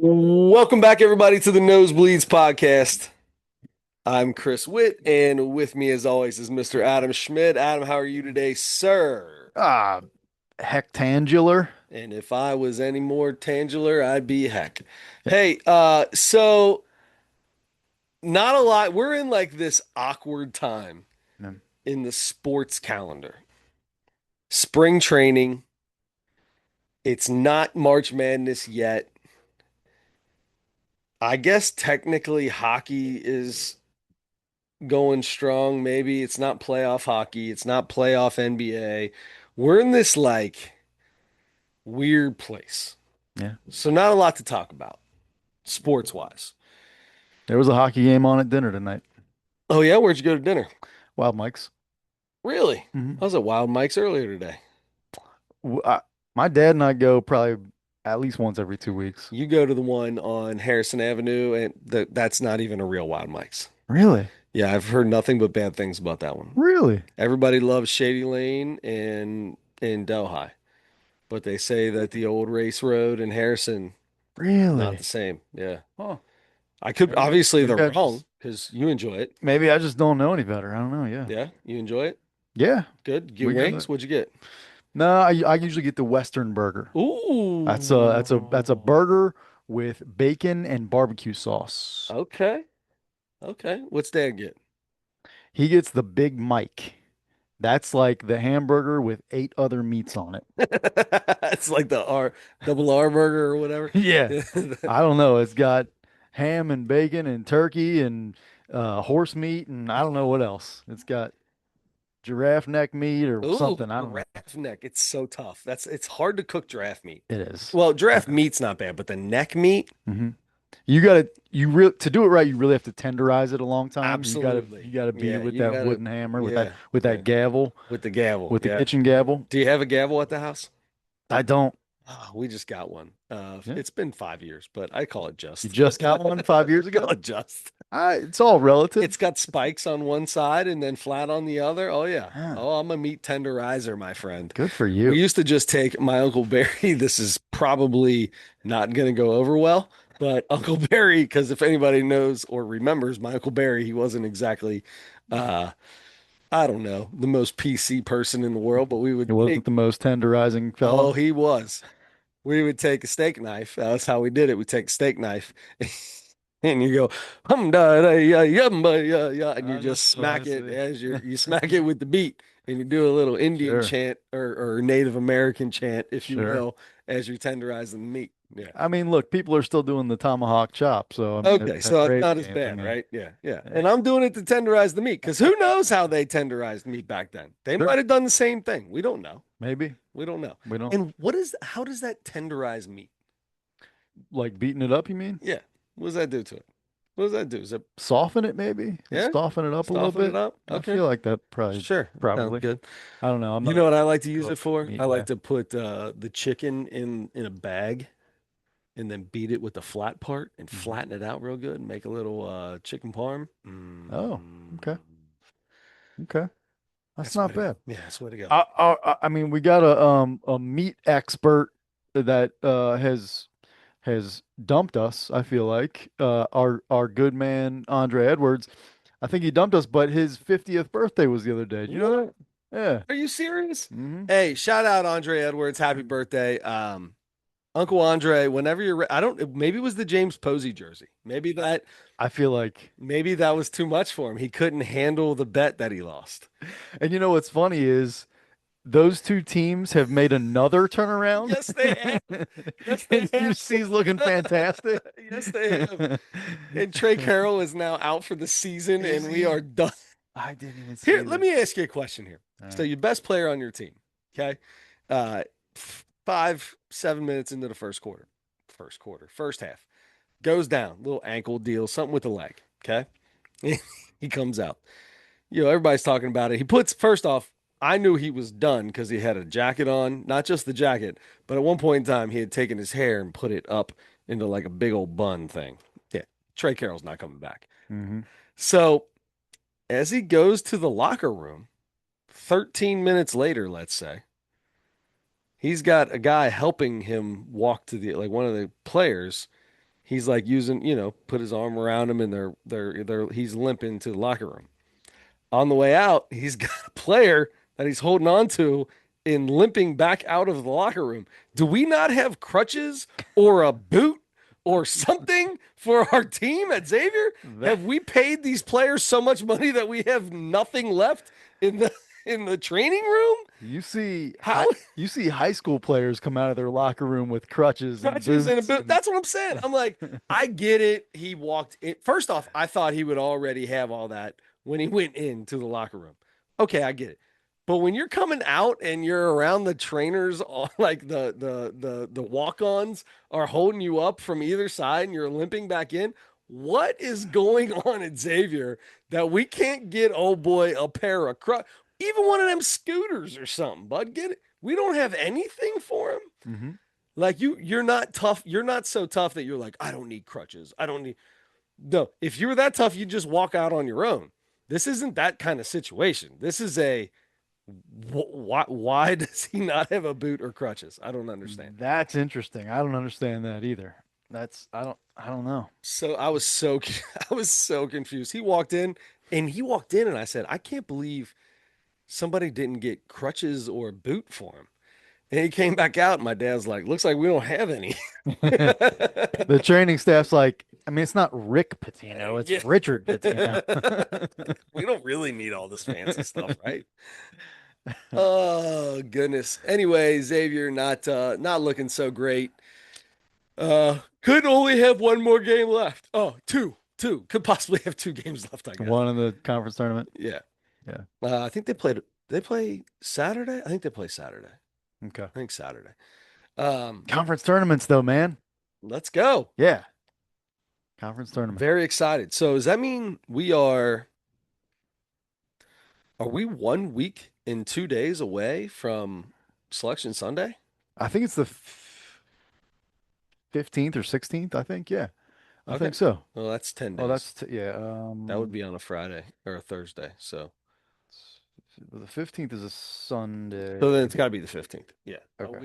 Welcome back, everybody, to the Nosebleeds podcast. I'm Chris Witt, and with me, as always, is Mr. Adam Schmidt. Adam, how are you today, sir? Ah, hectangular. And if I was any more tangular, I'd be heck. Hey, not a lot. We're in like this awkward time Yeah. in the sports calendar. Spring training. It's not March Madness yet. I guess technically hockey is going strong. Maybe it's not playoff hockey, it's not playoff NBA. We're in this like weird place. Yeah. So not a lot to talk about sports wise. There was a hockey game on at dinner tonight. Oh yeah, where'd you go to dinner? Wild Mike's. Really? I hmm was at Wild Mike's earlier today. My dad and I go probably at least once every 2 weeks. You go to the one on Harrison Avenue, and that's not even a real Wild Mike's. Really? Yeah, I've heard nothing but bad things about that one. Really? Everybody loves Shady Lane and in Delhi, but they say that the old race road in Harrison, not the Really? same. Yeah. Huh. I could obviously they're Maybe I wrong just because you enjoy it. maybe I just don't know any better. I don't know. Yeah. Yeah, you enjoy it. Yeah. Good. Get We go. wings. What'd you get? No, I usually get the Western burger. That's a Ooh. burger with bacon and barbecue sauce. Okay. Okay. What's Dad get? He gets the Big Mike. That's like the hamburger with eight other meats on it. It's like the double R burger or whatever. Yeah. I don't know. It's got ham and bacon and turkey and horse meat and I don't know what else. It's got giraffe neck meat or Ooh, something. I don't know. giraffe neck. It's so tough. It's hard to cook giraffe meat. It is. Well, Yeah. giraffe meat's not bad, but the neck meat, hmm You gotta you real to do it right, you really have to tenderize it a long time. You gotta absolutely. you gotta beat it Yeah, with you that gotta. wooden hammer, Yeah, with yeah. that gavel, With the gavel. with the Yeah. kitchen gavel. Do you have a gavel at the house? I don't. Oh, we just got one. Yeah. It's been 5 years, but I call it You just. just got one 5 years Call ago? it just. It's all relative. It's got spikes on one side and then flat on the other. Oh yeah. Yeah. Oh, I'm a meat tenderizer, my friend. Good for We you. used to just take my Uncle Barry. This is probably not going to go over well, but Uncle Barry, because if anybody knows or remembers my Uncle Barry, he wasn't exactly, uh, I don't know, the most PC person in the world, but we It would wasn't take, the most tenderizing fella. oh, he was. We would take a steak knife. That's how we did it. We take a steak knife and you go, da, da, ya, yumba, ya, ya, and you I just know, I smack it see. as you smack it with the beat and you do a little Indian Sure, chant or Native American chant, if you sure. will, as you're tenderizing the meat. Yeah. I mean, look, people are still doing the tomahawk chop, so I mean, Okay, that so it's gravy not as games. I bad, mean, right? Yeah, yeah. yeah, And I'm doing it to tenderize the meat because who knows how they tenderized meat back then? They sure, might have done the same thing. We don't know. maybe We don't know. we don't And how does that tenderize meat? like beating it up. You mean Yeah. What does that do to it? What does that do? Is it, soften it? Maybe yeah, soften it up a little soften it bit. up? I Okay. feel like that Sure. Sounds probably. good. I don't know. I'm You not know a what I like to use cook it for? meat I like guy. to put the chicken in a bag and then beat it with the flat part and Mhm. flatten it out real good and make a little chicken parm. Oh, okay, okay, that's That's the way not to go. bad. Yeah, that's the way to go. I mean, we got a meat expert that has dumped us, I feel like. Our good man Andre Edwards. I think he dumped us, but his 50th birthday was the other day. Do you know What? that? Yeah. Are you serious? hmm Hey, shout out Andre Edwards. Happy birthday. Uncle Andre, whenever I don't, maybe it was the James Posey jersey. I feel like, Maybe that was too much for him. He couldn't handle the bet that he lost. and you know what's funny is those two teams have made another turnaround. Yes, they have. Yes, they And have. UC's looking fantastic. Yes, they have. And Trey Carroll is now out for the season, Is and we he? are done. I didn't even Here, see let that. me ask you a question here. All So, right. your best player on your team, okay? Uh, 7 minutes into the first half, goes down, little ankle deal, something with the leg, okay? He comes out. Everybody's talking about it. He puts, first off, I knew he was done because he had a jacket on, not just the jacket, but at one point in time, he had taken his hair and put it up into like a big old bun thing. Yeah, Trey Carroll's not coming back. hmm So as he goes to the locker room, 13 minutes later, let's say, he's got a guy helping him walk to like one of the players. He's like using, put his arm around him and he's limping to the locker room. On the way out, he's got a player that he's holding on to and limping back out of the locker room. Do we not have crutches or a boot or something for our team at Xavier? That Have we paid these players so much money that we have nothing left in the training room? How you see high school players come out of their locker room with crutches and crutches and a boots boot? and That's what I'm saying. I'm like, I get it. He walked in. First off, I thought he would already have all that when he went into the locker room. Okay, I get it. But when you're coming out and you're around the trainers, like the walk-ons are holding you up from either side and you're limping back in, what is going on at Xavier that we can't get old boy a pair of even one of them scooters or something, bud? Get it. We don't have anything for him. hmm Like you're not tough. You're not so tough that you're like, I don't need crutches. I don't need. No, if you were that tough, you'd just walk out on your own. This isn't that kind of situation. This is a why does he not have a boot or crutches? I don't understand. That's interesting. I don't understand that either. I don't know. So I was so I was so confused. He walked in and I said, I can't believe somebody didn't get crutches or a boot for him. And he came back out and my dad's like, looks like we don't have any. The training staff's like, I mean, it's not Rick Pitino, it's Yeah. Richard Pitino. We don't really need all this fancy stuff, right? Oh goodness. Anyway, Xavier not looking so great. Could only have one more game left. Oh, two. Two. Could possibly have two games left, I guess. One in the conference tournament. Yeah. Yeah. I think they play Saturday? I think they play Saturday. Okay. I think Saturday. Um, Conference tournaments, though, man. let's go. Yeah. Conference tournament. Very excited. So does that mean are we 1 week and 2 days away from Selection Sunday? I think it's the 15th or 16th, I think. Yeah. I Okay. think so. Well, that's 10 Oh, days. yeah. That would be on a Friday or a Thursday. The 15th is a So Sunday. then it's got to be the 15th. Yeah. Okay.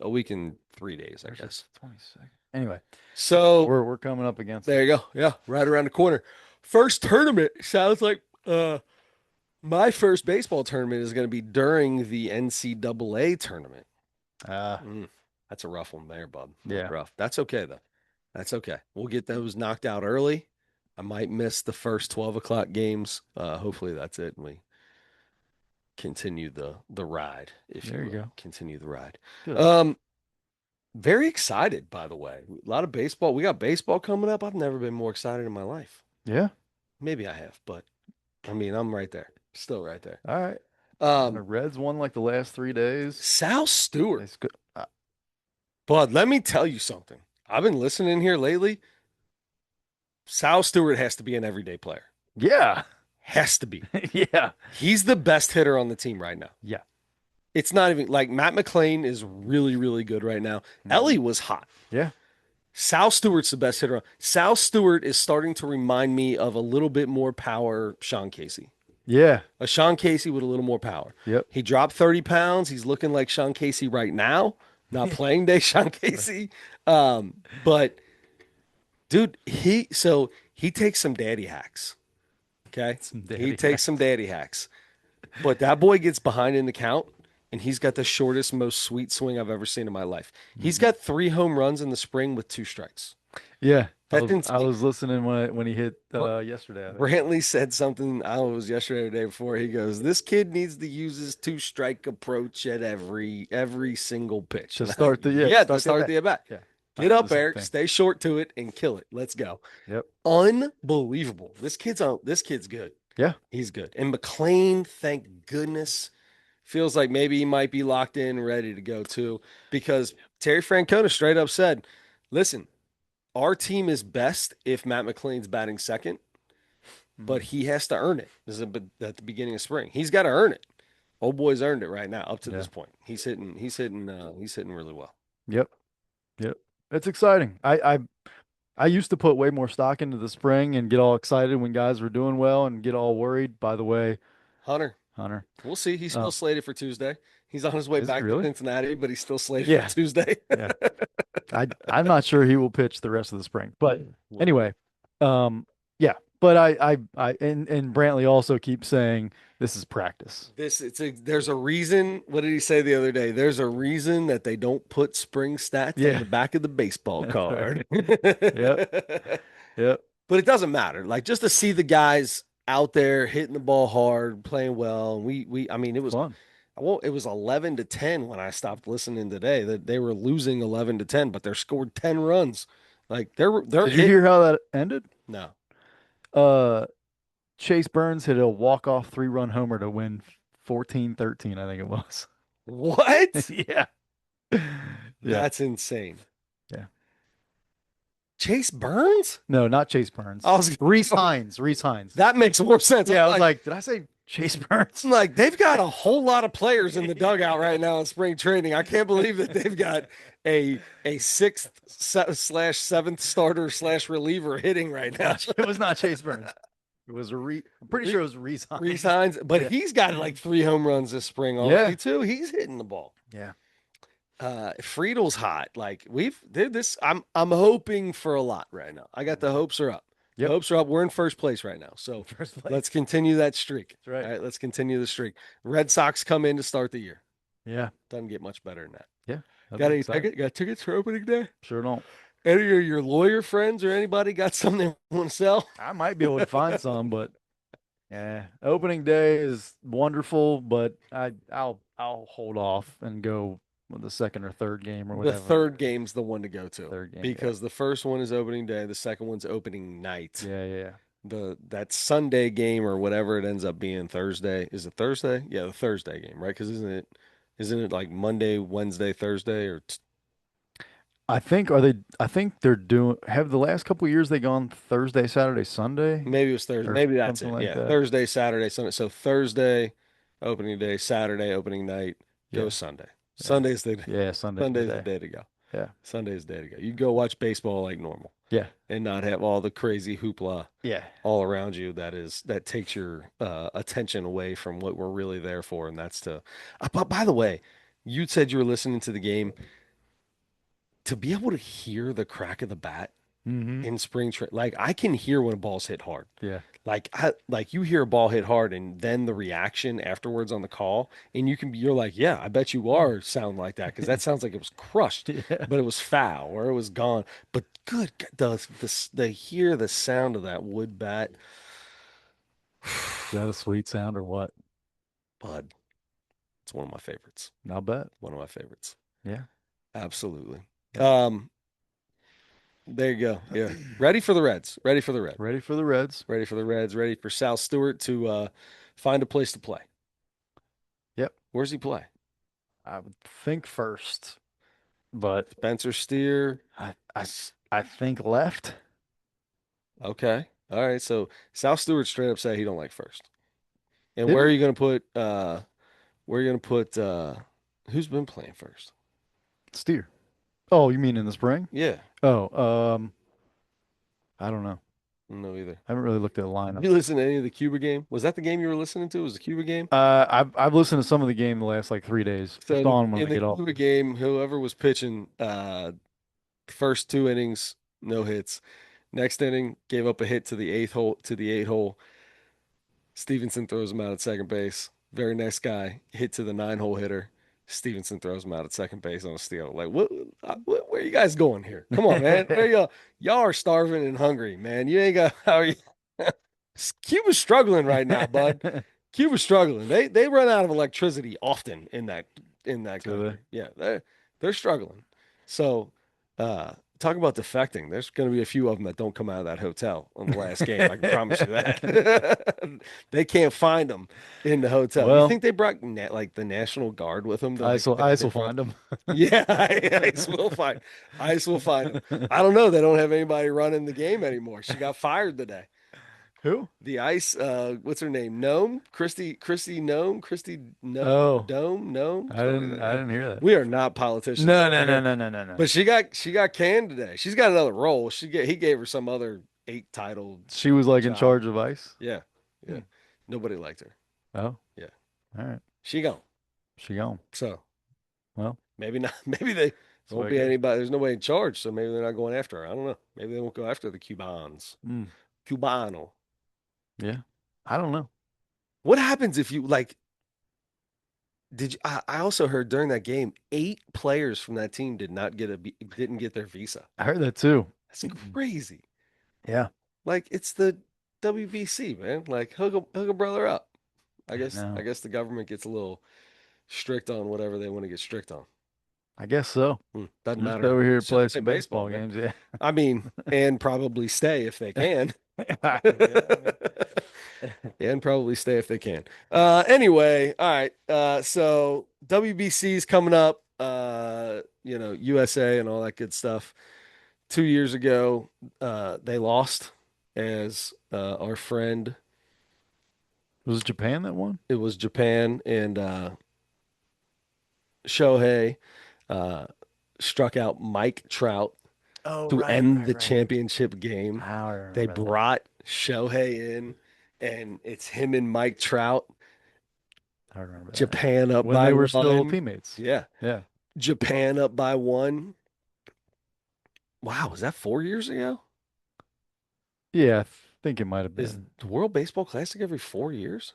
A week and 3 days, I Where's the guess. 22nd? Anyway, So we're coming up against there it. you go. Yeah, right around the corner. First tournament sounds like my first baseball tournament is going to be during the NCAA tournament. Uh, Mm, that's a rough one there, bub. That's yeah. rough. That's okay though. That's okay. We'll get those knocked out early. I might miss the first 12 o'clock games. Hopefully that's it, and we continue the ride, if you There you will. go. Continue the ride. Good. Um, very excited, by the way. A lot of baseball. We got baseball coming up. I've never been more excited in my life. Yeah. Maybe I have, but I mean, I'm right there. Still right there. All right. And the Um, Reds won like the last 3 days. Sal Stewart. It's good. Bud, let me tell you something. I've been listening here lately. Sal Stewart has to be an everyday player. Yeah. Has to be. Yeah. He's the best hitter on the team right now. Yeah. It's not even like Matt McClain is really, really good right now. Ellie was hot. Yeah. Sal Stewart's the best hitter. Sal Stewart is starting to remind me of a little bit more power Sean Casey. Yeah. A Sean Casey with a little more power. Yep. He dropped 30 pounds. He's looking like Sean Casey right now. Not playing day Sean Casey. But dude, he takes some daddy hacks. Okay. Some daddy He takes some daddy hacks. But that boy gets behind in the count and he's got the shortest, most sweet swing I've ever seen in my life. He's got 3 home runs in the spring with 2 strikes. Yeah. That didn't I was listening when he hit yesterday, I think. Brantley said something, I don't know, it was yesterday or the day before. He goes, this kid needs to use his 2 strike approach at every single pitch. To And start the yeah, to start start the at bat. Yeah. Get I up the same there, thing. stay short to it, and kill it. Let's go. Yep. Unbelievable. This kid's good. Yeah. He's good. And McLean, thank goodness, feels like maybe he might be locked in, ready to go too, because Terry Francona straight up said, listen, our team is best if Matt McLean's batting second, but he has to earn it. This is at the beginning of spring. He's got to earn it. Old boy's earned it right now up to Yeah. this point. He's hitting really well. Yep. Yep. It's exciting. I used to put way more stock into the spring and get all excited when guys were doing well and get all worried. By the way, Hunter, Hunter. we'll see. He's still Oh, slated for Tuesday. He's on his way is it back to really? Cincinnati, but he's still slated Yeah. for Tuesday. Yeah. I'm not sure he will pitch the rest of the spring. But Well, anyway, um, yeah. But and Brantley also keeps saying this is practice. there's a reason. What did he say the other day? There's a reason that they don't put spring stats on Yeah, the back of the baseball that's right. card. Yep, yep. But it doesn't matter. Like just to see the guys out there hitting the ball hard, playing well. And I mean, it was Fun. well, it was 11-10 when I stopped listening today. That they were losing 11-10, but they're scored 10 runs. Like they're Did you hear hitting. how that ended? No. Uh, Chase Burns hit a walk-off three-run homer to win 14-13, I think it was. What? Yeah. Yeah. That's insane. Yeah. Chase Burns? No, not Chase Burns. I was Reese Hines. Reese Hines. that makes more sense. Yeah, I was like, did I say Chase Burns? I'm like, they've got a whole lot of players in the dugout right now in spring training. I can't believe that they've got a sixth slash seventh starter slash reliever hitting right now. It was not Chase Burns. It was a Re. I'm pretty sure it was Reese Reese Hines. Hines, but Yeah. he's got like 3 home runs this spring Yeah. already too. He's hitting the ball. Yeah. Friedel's hot. Like we've did this. I'm hoping for a lot right now. I got the hopes are up. The Yep. hopes are up. We're in first place right now. So First place. let's continue that streak. That's right. All right, let's continue the streak. Red Sox come in to start the year. Yeah. Doesn't get much better than that. Yeah. That'd Got be any exciting. ticket? Got tickets for opening day? Sure don't. Any of your lawyer friends or anybody got something they want to sell? I might be able to find some, but yeah, opening day is wonderful, but I'll hold off and go with the second or third game or The whatever. third game's the one to go to Third game, yeah. because the first one is opening day, the second one's opening night. Yeah, yeah, That Sunday game or whatever it ends up being Thursday. Is it Thursday? Yeah, the Thursday game, right? Because isn't it like Monday, Wednesday, Thursday, or I think they're doing have the last couple of years they gone Thursday, Saturday, Sunday maybe it was Thursday. or Maybe that's something it. like Yeah, that. Thursday, Saturday, Sunday. So Thursday, opening day, Saturday, opening night, go Yeah. Sunday. Yeah. Sunday's the Yeah, Sunday's the Sunday's the day. day to go. Yeah. Sunday's the day to go. You go watch baseball like normal Yeah. and not have all the crazy hoopla Yeah. all around you that takes your attention away from what we're really there for, and that's to. But by the way, you said you were listening to the game to be able to hear the crack of the bat Mm-hmm. in spring training. Like I can hear when a ball's hit hard. Yeah. Like you hear a ball hit hard, and then the reaction afterwards on the call, and you're like, yeah, I bet you are sound like that because that sounds like it was crushed, Yeah. but it was foul or it was gone. But good, the hear the sound of that wood bat. Is that a sweet sound or what? Bud, it's one of my favorites. I'll bet. One of my favorites. Yeah. Absolutely. Yep. There you go. Yeah. Ready for the Reds. Ready for the Reds. Ready for the Reds. Ready for the Reds. Ready for Sal Stewart to find a place to play. Yep. Where's he play? I would think first, but Spencer Steer. I think left. Okay. All right. So Sal Stewart straight up said he don't like first. And Did where are he? you gonna put where are you gonna put who's been playing first? Steer. Oh, you mean in the spring? Yeah. Oh, I don't know. No either. I haven't really looked at the Did lineup. you listen to any of the Cuba game? Was that the game you were listening to? Was the Cuba game? I've listened to some of the game the last like 3 days. So Just on when in I the get off. Cuba game, whoever was pitching, first 2 innings, no hits. Next inning, gave up a hit to the eighth hole. Stevenson throws him out at second base. Very next guy, hit to the 9 hole hitter. Stevenson throws him out at second base on a steal. Like, where are you guys going here? Come on, man. Where y'all are starving and hungry, man. You ain't got how are you Cuba's struggling right now, bud. Cuba's struggling. They run out of electricity often in that Do they? country. Yeah, they're struggling. So, talk about defecting. There's going to be a few of them that don't come out of that hotel on the last game. I can promise you that. They can't find them in the hotel. You Well, think they brought like the National Guard with them to like ICE will defend? find them. Yeah, Ice will find. Ice will find them. I don't know. They don't have anybody running the game anymore. She got fired today. Who? The Ice, what's her name? Gnome? Christy Gnome? Christy no Oh, Dome? Gnome? I didn't hear that. We are not politicians No, over no, no, here. no, no, no, no. But she got canned today. She's got another role. He gave her some other 8 title She was like in job. charge of ICE. Yeah. Yeah. Hmm. Nobody liked her. Oh, Yeah. all right. She gone. She gone. So Well, maybe not maybe they There So won't I be guess. anybody. There's nobody in charge, so maybe they're not going after her. I don't know. Maybe they won't go after the Cubans. Mm, Cubano. yeah. I don't know. What happens if you like? Did you? I also heard during that game, 8 players from that team didn't get their visa. I heard that too. That's crazy. Yeah, Like it's the WBC, man. Like hook a brother up. I I know. guess the government gets a little strict on whatever they want to get strict on. I guess so. Doesn't Just matter. over here It's just play play some baseball, baseball man. games. Yeah. I mean, and probably stay if they can. Yeah, I mean, And probably stay if they can. Anyway, all right. So WBC is coming up. USA and all that good stuff. 2 years ago, they lost as our friend. was it Japan that won? It was Japan and Shohei uh, struck out Mike Trout Oh, to right, end right, the right. championship game. I They remember that. brought Shohei in, and it's him and Mike Trout. I remember that. Japan up When by they were still one. teammates. Yeah. Yeah. Japan up by one. Wow, was that 4 years ago? Yeah, I think it might have Is been. the World Baseball Classic every 4 years?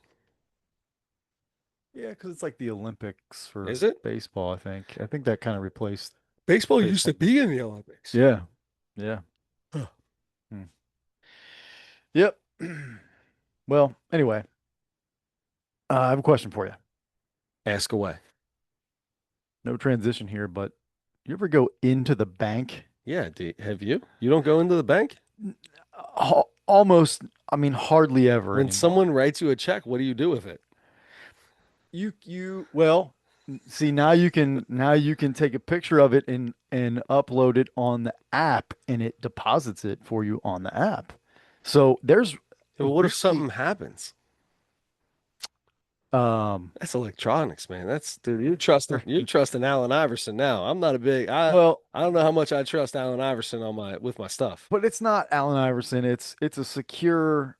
Yeah, because it's like the Olympics for Is it? baseball, I think. I think that kind of replaced Baseball used to baseball. be in the Olympics. Yeah. Yeah. Huh. Hmm. Yep. Well, anyway, I have a question for you. Ask away. No transition here, but you ever go into the bank? Yeah, have you? You don't go into the bank? N- Almost, I mean, hardly ever When anymore. someone writes you a check, what do you do with it? Well, see, now you can take a picture of it and upload it on the app and it deposits it for you on the app. So there's Yeah, but what if really something happens? um That's electronics, man. That's dude, you're trusting Allen Iverson now. I'm not a big well, I don't know how much I trust Allen Iverson on my with my stuff. but it's not Allen Iverson. It's a secure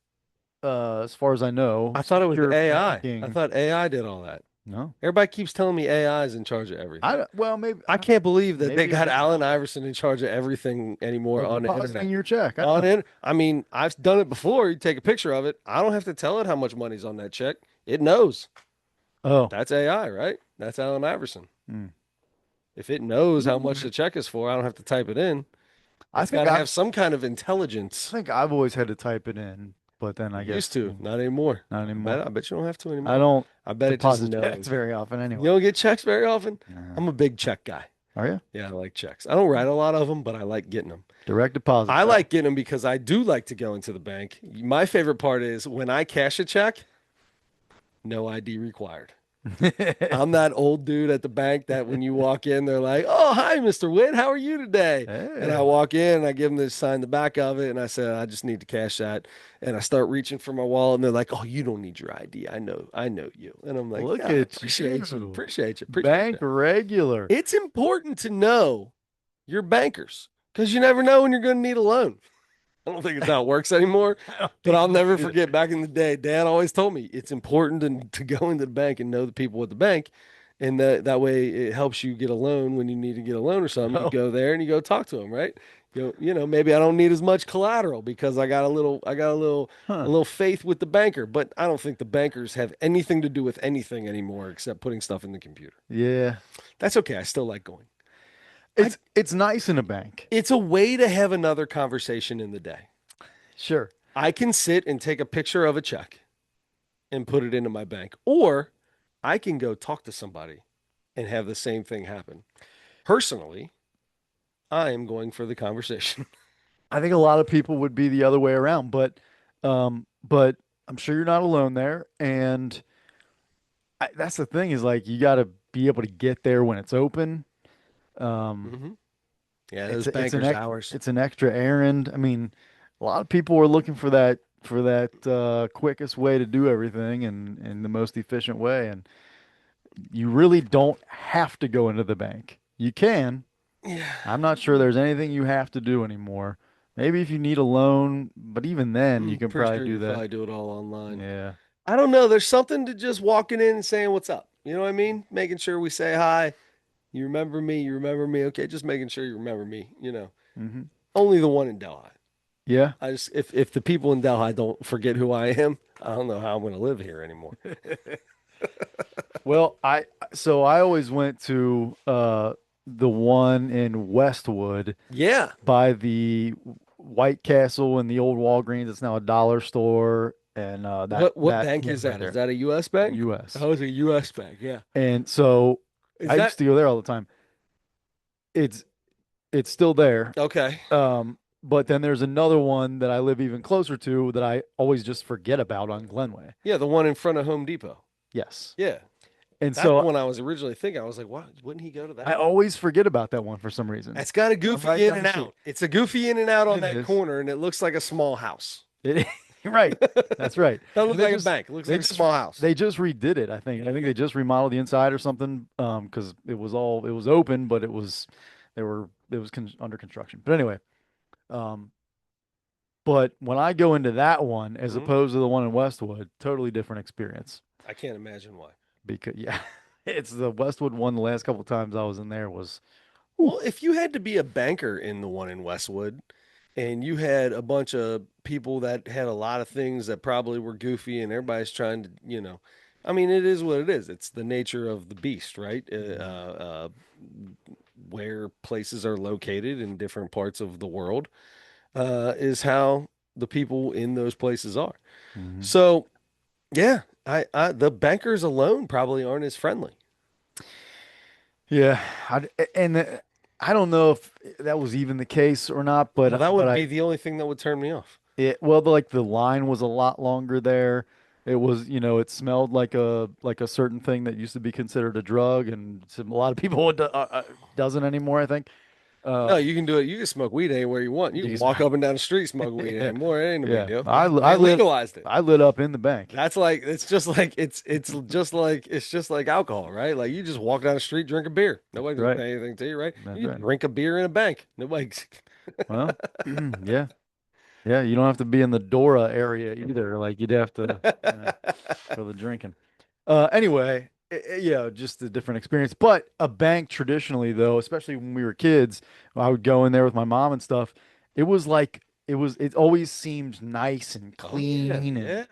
as far as I know, I thought it was secure AI. I banking. thought AI did all that. No. Everybody keeps telling me AI is in charge of everything. Well, maybe I can't believe that they maybe it got is Allen Iverson in charge of everything anymore of on the depositing internet. your check. I On know. it, I mean, I've done it before. You take a picture of it. I don't have to tell it how much money's on that check. It knows. Oh. That's AI, right? That's Allen Iverson. Hmm. If it knows how much Mm. the check is for, I don't have to type it in. I It's got think to I've have some kind of I intelligence. think I've always had to type it in, but then I Used guess to, not anymore. not anymore. I bet you don't have to I anymore. don't I bet it just deposit checks knows. very often You anyway. don't get checks very often. Uh, I'm a big check guy. are you? Yeah, I like checks. I don't write a lot of them, but I like getting them. Direct deposit I guy. like getting them because I do like to go into the bank. My favorite part is when I cash a check, no ID required. I'm that old dude at the bank that when you walk in, they're like, "Oh, hi, Mr. Witt. How are you today?" And I Hey. walk in and I give them the sign the back of it, and I said, "I just need to cash that." And I start reaching for my wallet, and they're like, "Oh, you don't need your ID. I know you." And I'm like, Look "Yeah, I at appreciate you, you. appreciate Bank you." regular. It's important to know your bankers because you never know when you're going to need a loan. I don't think it's how it works anymore, I don't but think I'll so never either. forget back in the day, Dad always told me it's important to go into the bank and know the people at the bank. And that way it helps you get a loan when you need to get a loan or something. You Oh, go there and you go talk to them, right? Maybe I don't need as much collateral because a huh. little faith with the banker, but I don't think the bankers have anything to do with anything anymore except putting stuff in the computer. Yeah. That's okay. I still like going. I It's nice in a bank. It's a way to have another conversation in the day. Sure. I can sit and take a picture of a check and put it into my bank, or I can go talk to somebody and have the same thing happen. Personally, I am going for the conversation. I think a lot of people would be the other way around, but I'm sure you're not alone there. And that's the thing is like you got to be able to get there when it's open. Um, hmm Yeah, it's those a, bankers' hours. it's an extra errand. I mean, a lot of people are looking for that quickest way to do everything and the most efficient way. And you really don't have to go into the bank. You can. Yeah, I'm not sure there's anything you have to do anymore. Maybe if you need a loan, but even then, you I'm can pretty probably sure do you that. probably do it all online. Yeah. I don't know. There's something to just walking in and saying what's up. You know what I mean? Making sure we say hi. You remember me? You remember me? Okay, just making sure you remember me. Hmm. Only the one in Delhi. Yeah. I just if the people in Delhi don't forget who I am, I don't know how I'm going to live here anymore. Well, I always went to the one in Westwood Yeah. by the White Castle and the old Walgreens. It's now a dollar store, and that What that bank one is right that? Is there, that a U.S. bank? U.S. Oh, it's a U.S. bank. Yeah. And so Is I used that to go there all the time. It's it's still there. okay? But then there's another one that I live even closer to that I always just forget about on Glenway. Yeah, the one in front of Home Depot. Yes. Yeah. And That's the so one I was originally thinking. I was like, what? Wouldn't he go to I that one? always forget about that one for some reason. It's got a I'm goofy right in down and the street. out. It's a goofy in and out on It that is. corner, and it looks like a small house. It, right. That's right. Doesn't And look like a bank. It looks they like a just small house. they just redid it, I think. I think they just remodeled the inside or something because it was open, but it was under construction. But anyway, um but when I go into that one as Hmm. opposed to the one in Westwood, totally different experience I can't imagine why. because yeah, it's the Westwood one the last couple times I was in there was Well, oof. if you had to be a banker in the one in Westwood, and you had a bunch of people that had a lot of things that probably were goofy, and everybody's trying to, I mean, it is what it is. It's the nature of the beast, right? Where places are located in different parts of the world is how the people in those places are. Mhm. So, yeah, the bankers alone probably aren't as friendly. Yeah, and I don't know if that was even the case or not, Well, that but would I be the only thing that would turn me off. like the line was a lot longer there. It was, it smelled like a certain thing that used to be considered a drug, and a lot of people doesn't anymore, I think. No, Um, you can do it. You can smoke weed anywhere you want. You can geez, walk up and down the street, smoke weed yeah, anymore. It ain't a big yeah. deal. They legalized it. I lit up in the bank. That's like it's just like alcohol, right? Like you just walk down the street, drink a beer. That's Nobody's gonna right. say anything to you, right? That's You right. drink a beer in a bank. Nobody. Well, yeah. Yeah, you don't have to be in the Dora area either. Like you'd have to, for the drinking. Anyway, yeah, just a different experience. But a bank traditionally, though, especially when we were kids, I would go in there with my mom and stuff. It was like it always seemed nice and Oh yeah, clean, and yeah.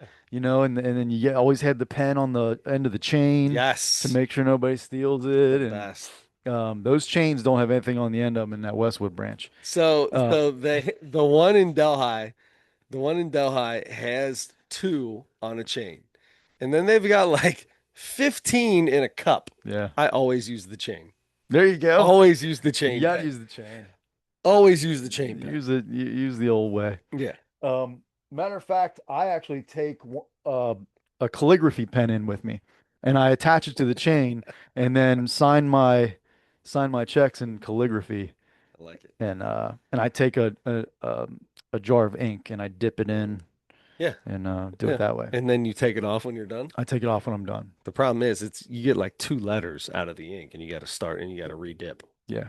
and then always had the pen on the end of the chain to Yes, make sure nobody steals the it. And best. those chains don't have anything on the end of them in that Westwood branch. Uh, So the one in Delhi, the one in Delhi has two on a chain. And then they've got like 15 in a cup. yeah, I always use the chain. there you go. Always use the You chain gotta pen. use the chain. Always use the chain pen. Use it. Use the old way. Yeah. Matter of fact, I actually take a calligraphy pen in with me, and I attach it to the chain, and then sign my checks in calligraphy, I like it. and I take a jar of ink and I dip it in Yeah. and do it Yeah. that way. And then you take it off when you're done. I take it off when I'm done. The problem is it's you get like two letters out of the ink and you got to start and you got to redip. Yeah,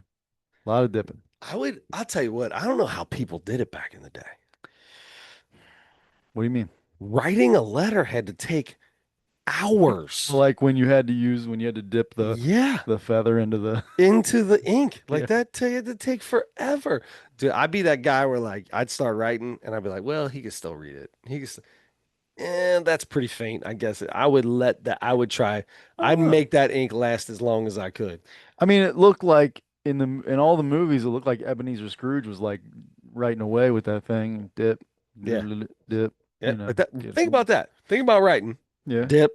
a lot of dipping. I'll tell you what, I don't know how people did it back in the day. What do you mean? Writing a letter had to take hours. Like when you had to dip Yeah. the feather into the Into the ink. Like yeah. that had to take forever. Dude, I'd be that guy where like I'd start writing and I'd be like, well, he can still read it. And that's pretty faint, I guess. I would try. I I'd don't know. make that ink last as long as I could. I mean, it looked like in all the movies, it looked like Ebenezer Scrooge was like writing away with that thing, dip, Yeah. dip, Yeah. Like that. give Think some, about that. Think about writing. yeah, Dip,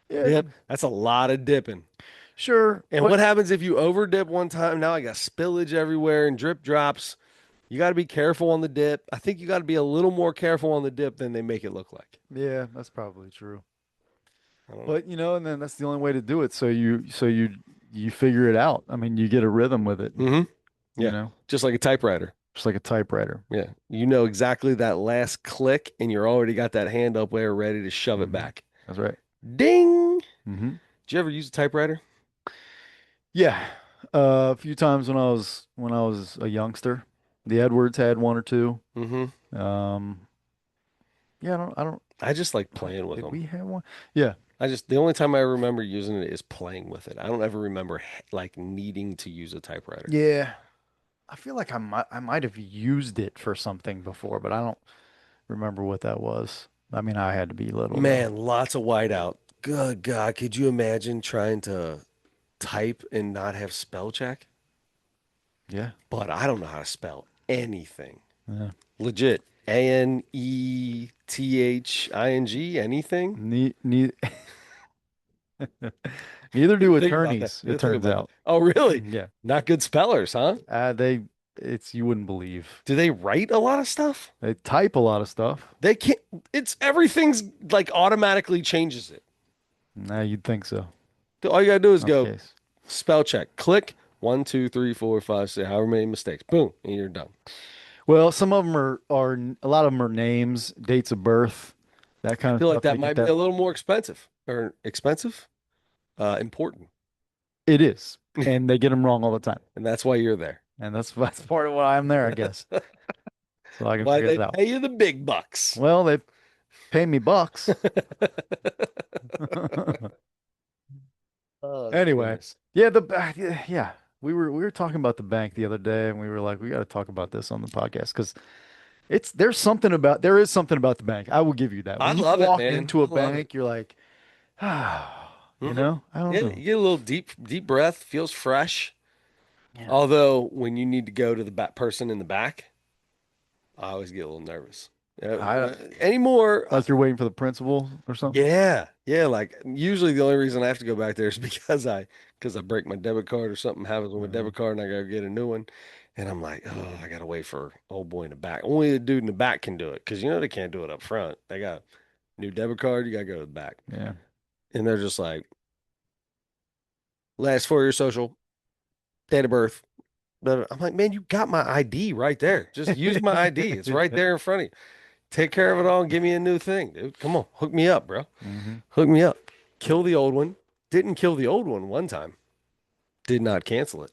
yeah, dip. That's a lot of dipping. sure, And but what happens if you over dip one time? Now I got spillage everywhere and drip drops. You got to be careful on the dip. I think you got to be a little more careful on the dip than they make it look like. yeah, that's probably true. I don't know. But and then that's the only way to do it. You figure it out. I mean, you get a rhythm with it, Hmm. you Yeah. know, Just like a typewriter. just like a typewriter. Yeah. You know exactly that last click and you're already got that hand up there ready to shove it Hmm. back. That's right. Ding. Hmm. Did you ever use a typewriter? Yeah, a few times when I was a youngster, the Edwards had one or two. Hmm. Um, yeah, I don't I just like playing with did them. we have one? Yeah. I just the only time I remember using it is playing with it. I don't ever remember like needing to use a typewriter. Yeah. I feel like I might have used it for something before, but I don't remember what that was. I mean, I had to be little though. Man, lots of whiteout. Good God, could you imagine trying to type and not have spell check? Yeah. But I don't know how to spell anything. Yeah. Legit. Anethiing, anything? Ne Neither You do think about that. attorneys, You it think turns about that. out. Oh, really? Yeah. Not good spellers, huh? They it's you wouldn't believe. Do they write a lot of stuff? They type a lot of stuff. They can't, it's everything's like automatically changes it. Nah, you'd think so. All you gotta do is Not the go case. spell check, click, one, two, three, four, five, six, however many mistakes, boom, and you're done. Well, some of them are a lot of them are names, dates of birth, that I kind of feel like stuff. that They get might be a that. little more expensive or expensive, important. It is, and they get them wrong all the time. And that's why you're there. And that's part of why I'm there, I guess. So I can Why figure they it out. pay you the big bucks. Well, they pay me bucks. Oh, Anyway, goodness. yeah, the bank. Yeah, we were talking about the bank the other day, and we were like, we got to talk about this on the podcast because there is something about the bank. I will give you that. I When you love it, walk man. into I a love it. bank, you're like, Hmm. I don't Yeah, know. you get a little deep breath, feels fresh. Yeah. Although when you need to go to the back person in the back, I always get a little nervous. I Anymore, like you're waiting for the principal or something. yeah, yeah. Like usually the only reason I have to go back there is because I break my debit card or something happens with my Mhm. debit card and I gotta get a new one. And I'm like, oh, I gotta wait for old boy in the back. Only the dude in the back can do it because they can't do it up front. They got new debit card, you gotta go to the back. Yeah. And they're just like, last four of your social, date of birth. But I'm like, man, you got my ID right there. Just use my ID. It's right there in front of you. Take care of it all and give me a new thing, dude. Come on, hook me up, bro. Hmm. Hook me up. Kill the old one. Didn't kill the old one time. Did not cancel it.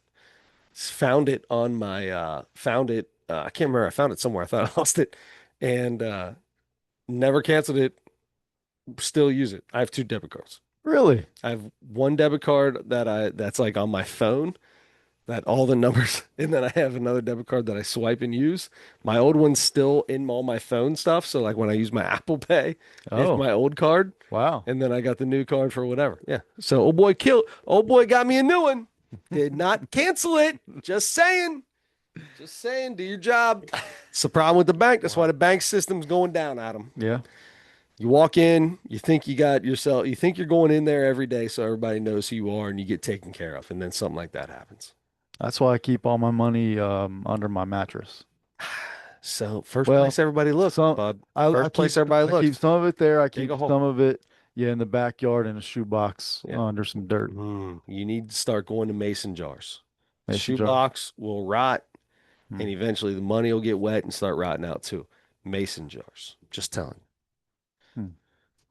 Found it on my found it. I can't remember. I found it somewhere. I thought I lost it, and never canceled it. Still use it. I have two debit cards. Really? I have one debit card that's like on my phone that all the numbers, and then I have another debit card that I swipe and use. My old one's still in all my phone stuff. So like when I use my Apple Pay, it's Oh, my old card, wow. and then I got the new card for whatever. Yeah. So old boy got me a new one. Did not cancel it. Just saying. Just saying, do your job. It's the problem with the bank. That's why Wow. the bank system's going down, Adam. Yeah. You walk in, you think you got yourself, you think you're going in there every day so everybody knows who you are and you get taken care of. And then something like that happens. That's why I keep all my money under my mattress. So first Well, place everybody looks, some bud. I First place everybody I keep looks. some of it there. I Dig keep a hole. some of it, yeah, in the backyard in a shoebox Yeah. under some dirt. You need to start going to mason jars. Mason jar. Shoebox will rot, Hmm. and eventually the money will get wet and start rotting out too. Mason jars. Just telling you. Hmm.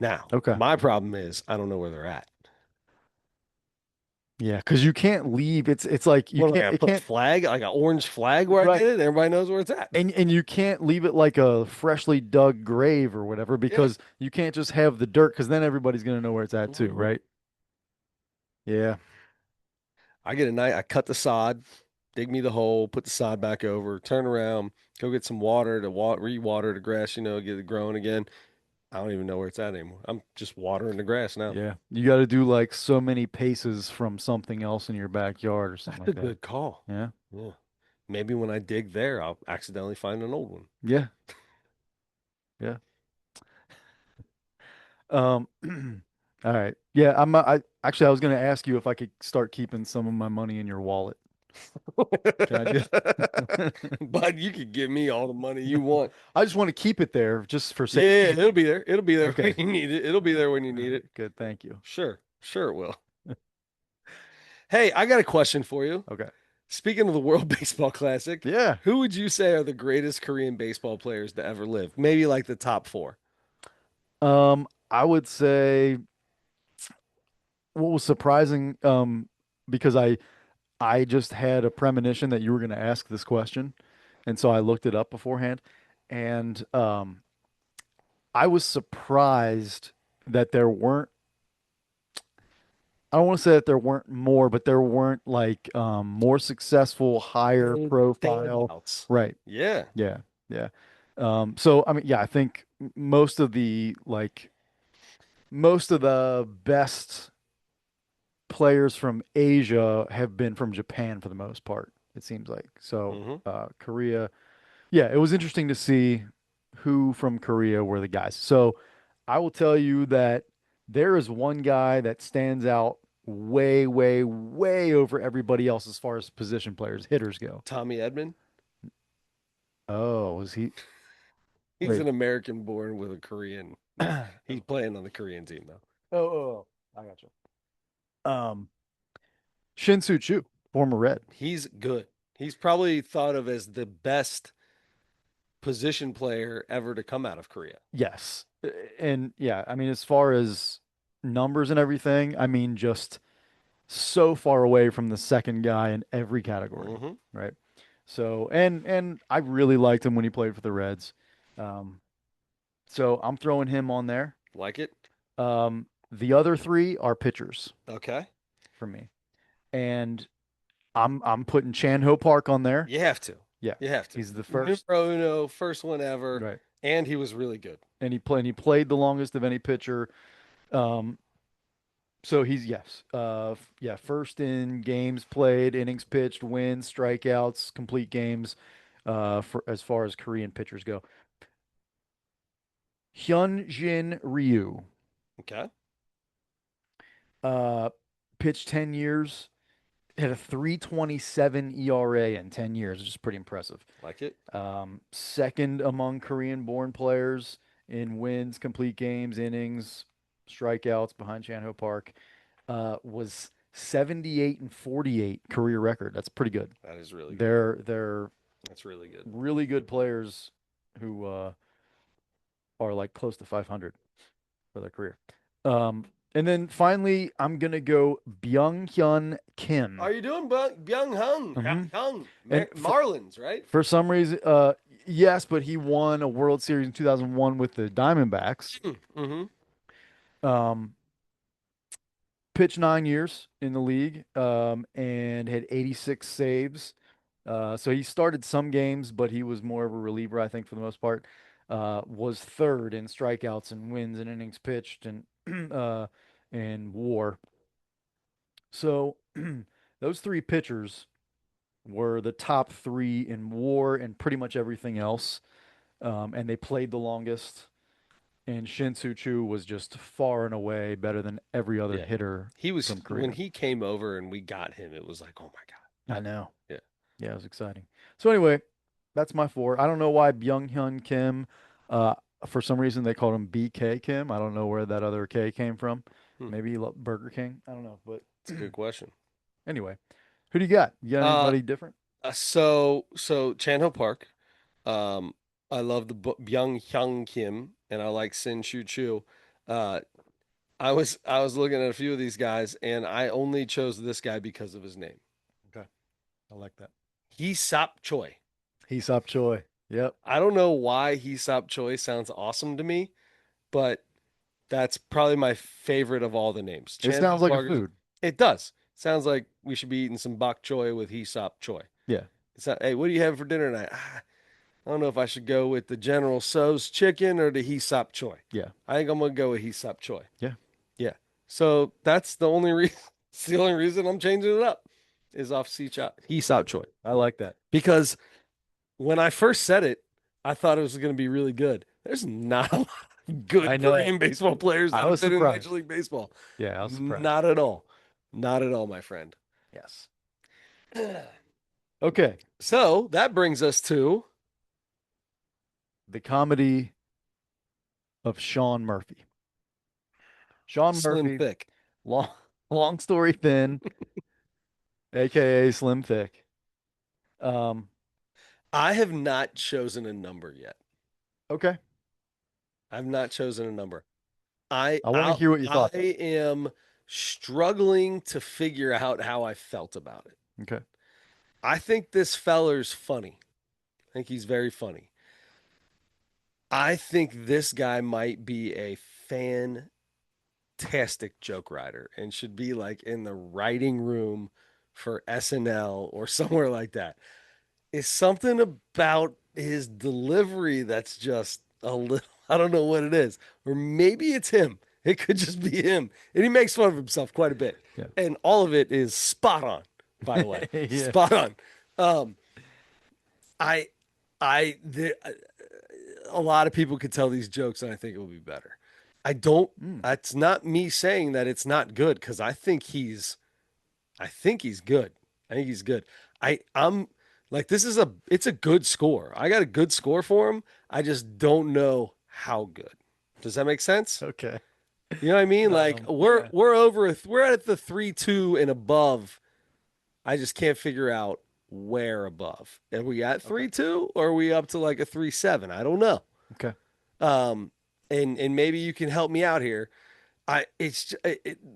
Now, Okay. my problem is I don't know where they're at. Yeah, because you can't leave. It's like you What am I can't gonna it put can't flag, like an orange flag where I right. get it? Everybody knows where it's at. And you can't leave it like a freshly dug grave or whatever Yeah. because you can't just have the dirt because then everybody's gonna know where it's at too, Mhm. right? Yeah. I get a night, I cut the sod, dig me the hole, put the sod back over, turn around, go get some water to re-water the grass, get it growing again. I don't even know where it's at anymore. I'm just watering the grass now. Yeah. You got to do like so many paces from something else in your backyard or something That's a like that. good call. Yeah. Yeah. Maybe when I dig there, I'll accidentally find an old one. Yeah. Yeah. Um, all right. Yeah, I actually I was gonna ask you if I could start keeping some of my money in your wallet. Can I do that? But you could give me all the money you want. I just want to keep it there just for Yeah, safety. it'll be there. It'll be there when Okay. you need it. It'll be there when you All need right. it. Good. Thank you. Sure. Sure it will. Hey, I got a question for you. Okay. Speaking of the World Baseball Classic, Yeah. who would you say are the greatest Korean baseball players to ever live? Maybe like the top four. I would say what was surprising, because I just had a premonition that you were gonna ask this question, and so I looked it up beforehand, and I was surprised that there weren't I don't want to say that there weren't more, but there weren't like more successful, higher profile. Standouts. Right. Yeah. Yeah. Yeah. So I mean, yeah, I think most of the most of the best players from Asia have been from Japan for the most part, it seems like. So Hmm. Korea, yeah, it was interesting to see who from Korea were the guys. So I will tell you that there is one guy that stands out way, way, way over everybody else as far as position players, hitters go. Tommy Edman. Oh, was he? He's Wait. an American born with a Korean. He's Oh, playing on the Korean team though. I got you. Shin-Soo Choo, former Red. He's good. He's probably thought of as the best position player ever to come out of Korea. Yes. And yeah, I mean, as far as numbers and everything, I mean, just so far away from the second guy in every category, Hmm. right? So, and I really liked him when he played for the Reds. Um, so I'm throwing him on there. Like it? The other three are pitchers Okay. for me. And I'm putting Chan Ho Park on there. You have to. Yeah. You have to. He's the first, Numero uno, first one ever, right. and he was really good. And he played the longest of any pitcher. Um, So he's yes, yeah, first in games played, innings pitched, wins, strikeouts, complete games, for as far as Korean pitchers go. Hyunjin Ryu, Okay. uh, pitched 10 years, had a 3.27 ERA in 10 years, which is pretty impressive. Like it? Second among Korean-born players in wins, complete games, innings, strikeouts behind Chan Ho Park. Was 78 and 48 career record. That's pretty good. That is really good. They're That's really good. really good players who are like close to 500 for their career. And then finally, I'm gonna go Byung Hyun Kim. Are you doing Byung Hung? hmm Hung. And Marlins, right? for some reason, yes, but he won a World Series in 2001 with the Diamondbacks. Mm-hmm. Um, pitched 9 years in the league, and had 86 saves. So he started some games, but he was more of a reliever, I think, for the most part. Was third in strikeouts and wins and innings pitched and WAR. So those three pitchers were the top three in WAR and pretty much everything else. And they played the longest. And Shin-Soo Choo was just far and away better than every other Yeah. hitter He was from when Korea. he came over and we got him, it was like, oh my I know. God. Yeah, it was exciting. So anyway, that's my four. I don't know why Byung Hyun Kim. Uh, for some reason they called him BK Kim. I don't know where that other K came from. Yeah. Maybe he loved Burger King. I don't know. But It's a good question. anyway, who do you got? You got Uh, anybody different? so Chan Ho Park. Um, I love the Byung Hyung Kim, and I like Sin Shu Chu. Uh, I was looking at a few of these guys, and I only chose this guy because of his name. Okay, I like that. Hee-sop Choi. Hesop Choi. Yep. I don't know why Hee-sop Choi sounds awesome to me, but that's probably my favorite of all the names. It Chan Ho sounds like a Park. food. It does. Sounds like we should be eating some bok choy with Hee-sop Choi. Yeah. It's not, hey, what do you have for dinner tonight? I don't know if I should go with the General Tso's chicken or the Hee-sop Choi. Yeah. I think I'm gonna go with Hee-sop Choi. Yeah. Yeah. So that's the only reason. It's the only reason I'm changing it up is off Hee-sop Choi I like that. because when I first said it, I thought it was going to be really good. There's not a lot of I good know. Korean baseball players I that have was been in Major surprised. League Baseball. Yeah, I was surprised. Not at all. Not at all, my friend. Yes. Okay. So that brings us to The comedy of Shaun Murphy. Shaun Slim Murphy, Thick. long long story thin, aka Slim Thick. Um, I have not chosen a number yet. okay. I've not chosen a number. I I want to I, hear what you I thought though. am struggling to figure out how I felt about it. Okay. I think this feller's funny. I think he's very funny. I think this guy might be a fantastic fantastic joke writer and should be like in the writing room for SNL or somewhere like that. Is something about his delivery that's just a little, I don't know what it is. Or maybe it's him. It could just be him. And he makes fun of himself quite a bit. Yeah. And all of it is spot on, by the way. Yeah. Spot on. Um, I, there, a lot of people could tell these jokes and I think it will be better. I don't, Mm, it's not me saying that it's not good because I think he's good. I think he's good. I'm like it's a good score. I got a good score for him. I just don't know how good. Does that make sense? okay. You know what I mean? Like Yeah. we're at the 3-2 and above. I just can't figure out where above. Are we at Okay. 3-2 or are we up to like a 3-7? I don't know. Okay. Um and maybe you can help me out here.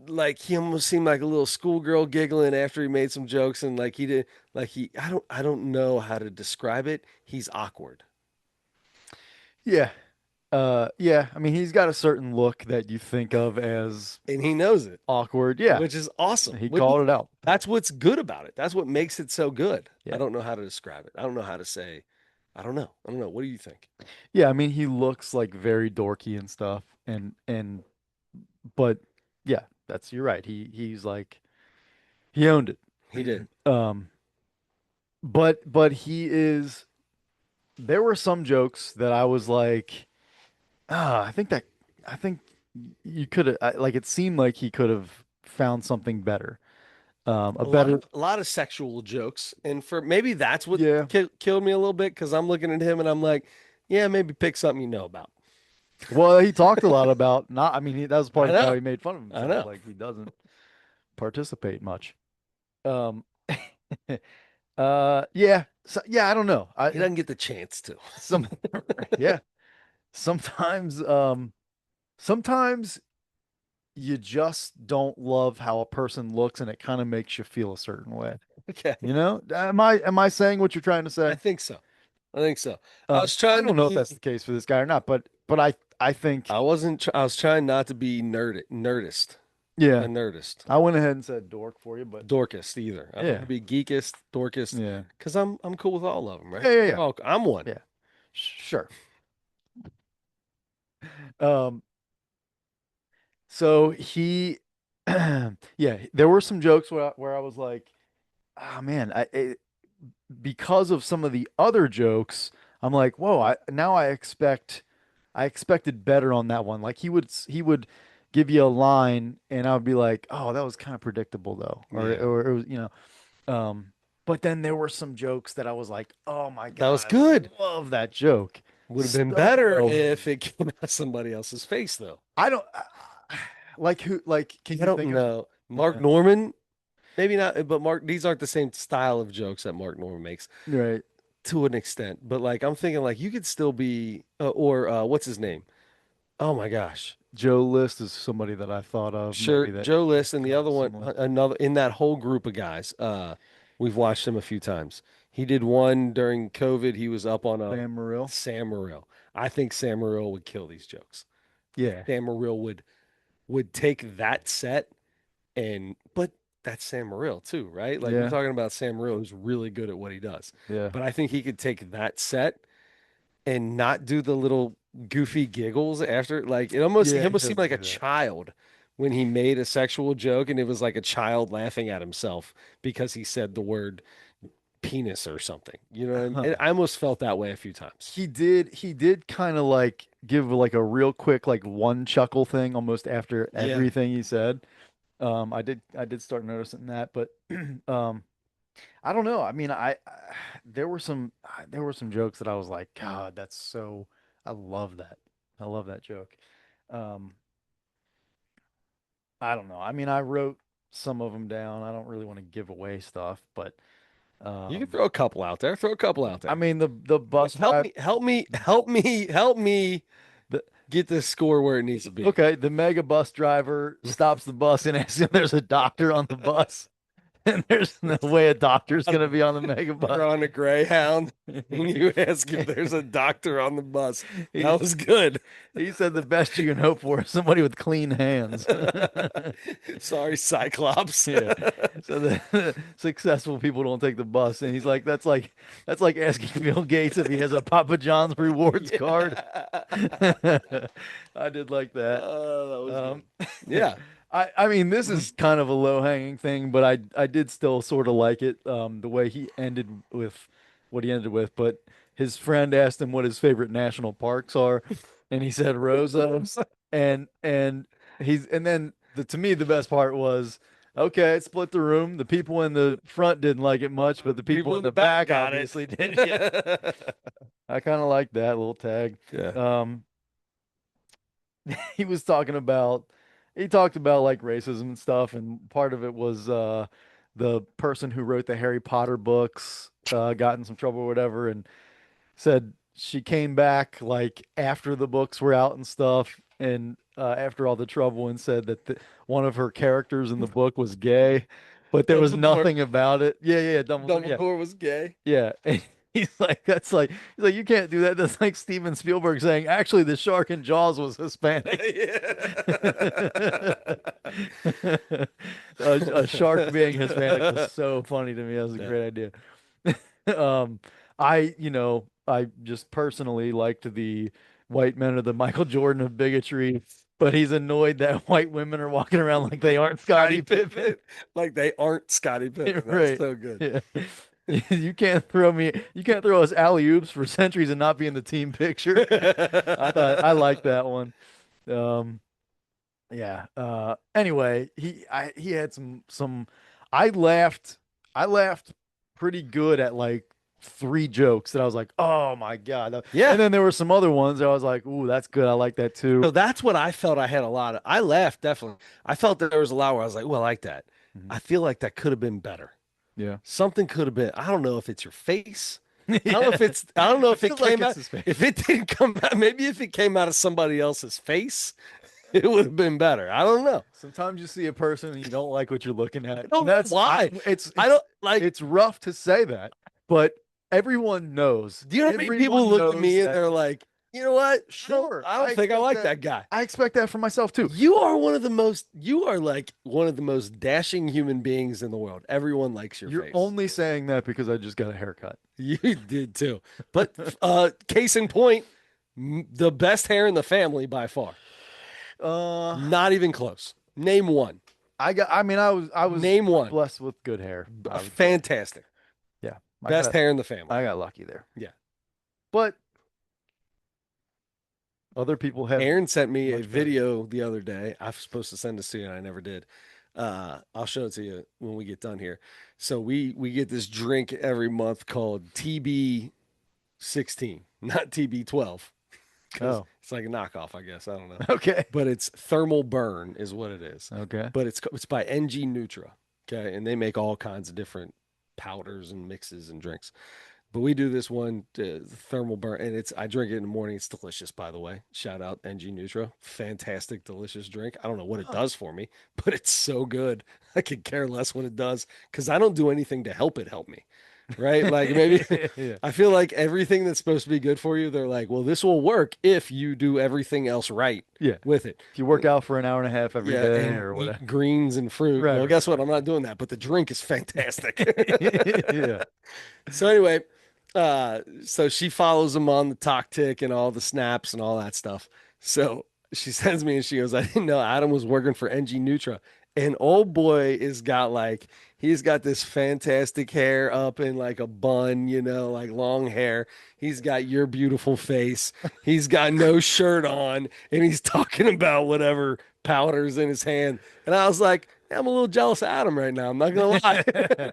Like he almost seemed like a little schoolgirl giggling after he made some jokes and like he did like he I don't know how to describe it. He's awkward Yeah. Yeah. I mean, he's got a certain look that you think of as and he knows it, awkward. Yeah. which is awesome. He called it out. That's what's good about it. That's what makes it so good. I Yeah. don't know how to describe it. I don't know how to say. I don't know. I don't know. What do you think? Yeah. I mean, he looks like very dorky and stuff. But yeah, you're right. He's like, he owned it. He did. Um, but he is, there were some jokes that I was like, I think you could have, like, it seemed like he could have found something better. A better, A lot of sexual jokes, and for maybe that's what yeah. killed me a little bit because I'm looking at him and I'm like, yeah, maybe pick something you know about. Well, he talked a lot about not, I mean, that was part I of how know. he made fun of I himself. know. Like, he doesn't participate much. Um, yeah, so, yeah, I don't know. He doesn't get the chance to. Some, yeah, sometimes, sometimes you just don't love how a person looks and it kind of makes you feel a certain way. Okay. You know? Am I saying what you're trying to I say? think so. I think so. I was I trying to don't know if that's be the case for this guy or not, but I think I was trying not to be nerdist. A yeah, nerdist. I went ahead and said dork for you, but Dorkist either. I don't want to yeah. be geekist, dorkist, Yeah. because I'm cool with all of them, right? Yeah, yeah, We're yeah. all I'm one. Yeah. Sure. Um so he yeah, there were some jokes where I was like, "Oh man, because of some of the other jokes, I'm like, whoa, I expected better on that one. Like he would give you a line and I would be like, oh, that was kind of predictable though. Yeah. Or it was, but then there were some jokes that I was like, oh my That was God, good. I love that joke. Would have been So better well written. if it came out of somebody else's face though. I don't like who like can I you don't think of know. Mark yeah, Norman, maybe not, but Mark, these aren't the same style of jokes that Mark Norman makes right. to an extent. But like I'm thinking like you could still be or what's his name? Oh my gosh. Joe List is somebody that I thought of Sure, maybe that Joe is List and the kind other of one, similar. another in that whole group of guys. We've watched him a few times. He did one during COVID. He was up on a Sam Morril. Sam Morril. I think Sam Morril would kill these jokes. Yeah. Sam Morril would take that set but that's Sam Morril too, right? Like we're Yeah. talking about Sam Morril who's really good at what he does. Yeah. But I think he could take that set and not do the little goofy giggles after. Like he Yeah, he almost seemed doesn't like a do that. child when he made a sexual joke, and it was like a child laughing at himself because he said the word penis or something. You know what I mean? I almost felt that way a few times. He did kind of like give like a real quick like one chuckle thing almost after Yeah. everything he said. I did start noticing that, but um I don't know. I mean, there were some jokes that I was like, God, that's so I love that. I love that joke. Um I don't know. I mean, I wrote some of them down. I don't really want to give away stuff, but You can um throw a couple out there. Throw a couple out I there. mean the Like, bus drive help me the get this score where it needs to be. okay, the mega bus driver stops the bus and asks if there's a doctor on the bus. And there's no way a doctor's gonna be on the mega You're bus. on a Greyhound and you ask if there's a doctor on the bus. That He's was good. he said the best you can hope for is somebody with clean hands. Sorry, Cyclops. Yeah. So the successful people don't take the bus. And he's like, that's like asking Bill Gates if he has a Papa John's rewards card. Yeah. I did like that. That was good. Um, Yeah. I mean, this is kind of a low-hanging thing, but I did still sort of like it, the way he ended with what he ended with. But his friend asked him what his favorite national parks are, and he said Rosa. And then to me the best part was, okay, it split the room. The people in the front didn't like it much, but the people People in in the the back back got it. obviously did. Yeah, I kind of like that little tag. Yeah. Um, he was talking about he talked about like racism and stuff, and part of it was the person who wrote the Harry Potter books got in some trouble or whatever, and said she came back like after the books were out and stuff, and after all the trouble, and said that one of her characters in the book was gay, but there was Dumbledore. nothing about it. Yeah, yeah, Dumbledore. Yeah, Dumbledore was gay. yeah. And he's like, he's like, you can't do that. That's like Steven Spielberg saying, actually, the shark in Jaws was Hispanic. Yeah. A shark being Hispanic was so funny to me. That was a Yeah. great idea. Um, I just personally liked the white men are the Michael Jordan of bigotry, but he's annoyed that white women are walking around like they aren't Scottie Scottie Pippen. Pippen. Like they aren't Scottie Pippen. That's Right. so good. Yeah. You can't throw us alley-oops for centuries and not be in the team picture. I liked that one. Um, yeah. Anyway, he had some I laughed I laughed pretty good at like three jokes that I was like, "Oh my God." Yeah. And then there were some other ones that I was like, "Ooh, that's good. I like that too." So that's what I felt I had a lot of. I laughed definitely. I felt that there was a lot where I was like, well, I like that. Mhm. I feel like that could have been better. Yeah. Something could have been. I don't know if it's your face. I don't know if Yeah. it's. I don't know It if it feels like came it's out. his face. If it didn't come out, maybe if it came out of somebody else's face, it would have been better. I don't know. Sometimes you see a person and you don't like what you're looking I at. don't And know that's why. it's I it's don't like. it's rough to say that, but everyone knows. Do you know how many people Everyone look at knows me and that. they're like, you know what? Sure, I don't think I like that guy. I expect that from myself too. You are one of the most. You are like one of the most dashing human beings in the world. Everyone likes your You're face. only saying that because I just got a haircut. You did too. But case in point, the best hair in the family by far. Uh, Not even close. Name one. I mean, I was Name one. blessed with good hair, I would say. Fantastic. Yeah, Best hair in the family. I got lucky there. Yeah. But other people have Aaron sent me a much better. video the other day. I was supposed to send this to you and I never did. I'll show it to you when we get done here. So we get this drink every month called TB 16, not TB 12, because Oh, it's like a knockoff, I guess. I don't know. okay. But it's thermal burn is what it is. Okay. But it's by NG Nutra. Okay. And they make all kinds of different powders and mixes and drinks. But we do this one thermal burn, and I drink it in the morning. It's delicious, by the way. Shout out NG Nutra, fantastic, delicious drink. I don't know what it Huh. does for me, but it's so good. I could care less what it does because I don't do anything to help it help me, right? Like maybe Yeah. I feel like everything that's supposed to be good for you, they're like, well, this will work if you do everything else right Yeah. with it. If you work out for an hour and a half every Yeah, day and or whatever. eat greens and fruit. Right, Well, right, guess what? I'm not doing that, but the drink is fantastic. right. Yeah. So anyway, so she follows him on the talk tick and all the snaps and all that stuff. So she sends me and she goes, I didn't know Adam was working for NG Nutra. And old boy is got like he's got this fantastic hair up in like a bun, like long hair. He's got your beautiful face. He's got no shirt on, and he's talking about whatever powder's in his hand. And I was like, I'm a little jealous of Adam right now. I'm not gonna lie.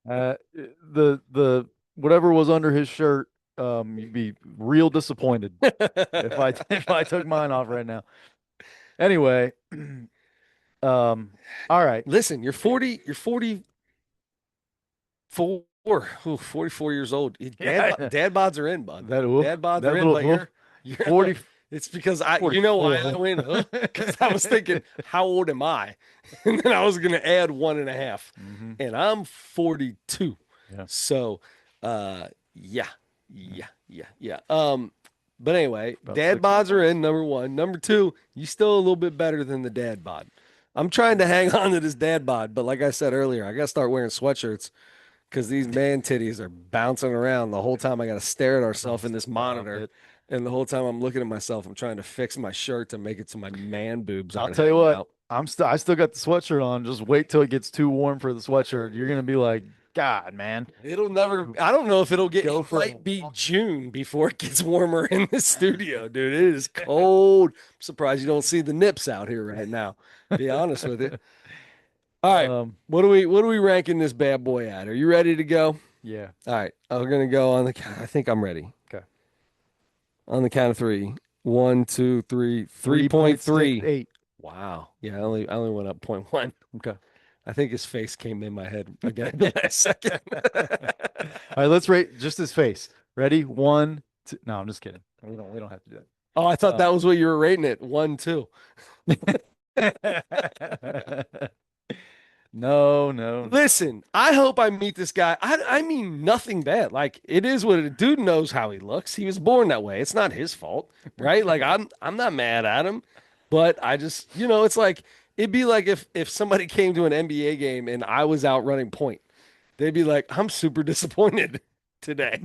The whatever was under his shirt, you'd be real disappointed if I if I took mine off right now. Anyway, all right. Listen, you're 40, you're 44, 44 years old. Yeah, Dad bods are in, bud. that oof, Dad bods that are in, little but oof, you're 40. It's because you know why I 44. went, because I was thinking, how old am I? And then I was going to add 1.5, Hmm. and I'm 42. Yeah. So, yeah, Yeah. yeah. But anyway, About dad 6 more bods are months. in number one. Number two, you still a little bit better than the dad bod. I'm trying to hang on to this dad bod, but like I said earlier, I got to start wearing sweatshirts because these man titties are bouncing around the whole time. I got to stare at Oh, ourselves in this stop monitor. it. And the whole time I'm looking at myself, I'm trying to fix my shirt to make it so my man boobs I'll aren't tell you hanging what, out. I still got the sweatshirt on. Just wait till it gets too warm for the sweatshirt. You're gonna be like, God, man. It'll never, I don't know if it'll get, Go it for a might be walk. June before it gets warmer in the studio, dude. It is cold. I'm surprised you don't see the nips out here right now. Be honest with you. All right. Um, What are we ranking this bad boy at? Are you ready to go? yeah. All right. I'm gonna go on the I think I'm ready. Okay. On the count of three. One, two, three. 3.3. 3.68. Wow. Yeah, I only went up point one. Okay. I think his face came in my head again the last second. All right, let's rate just his face. Ready? One, two. No, I'm just kidding. We don't have to do Oh, I thought that. that was what you were rating it. 1, 2. No, no, no. Listen, I hope I meet this guy. I mean nothing bad. Like it is what a dude knows how he looks. He was born that way. It's not his fault, right? Like I'm not mad at him, but I just it's like it'd be like if somebody came to an NBA game and I was out running point. They'd be like, I'm super disappointed today.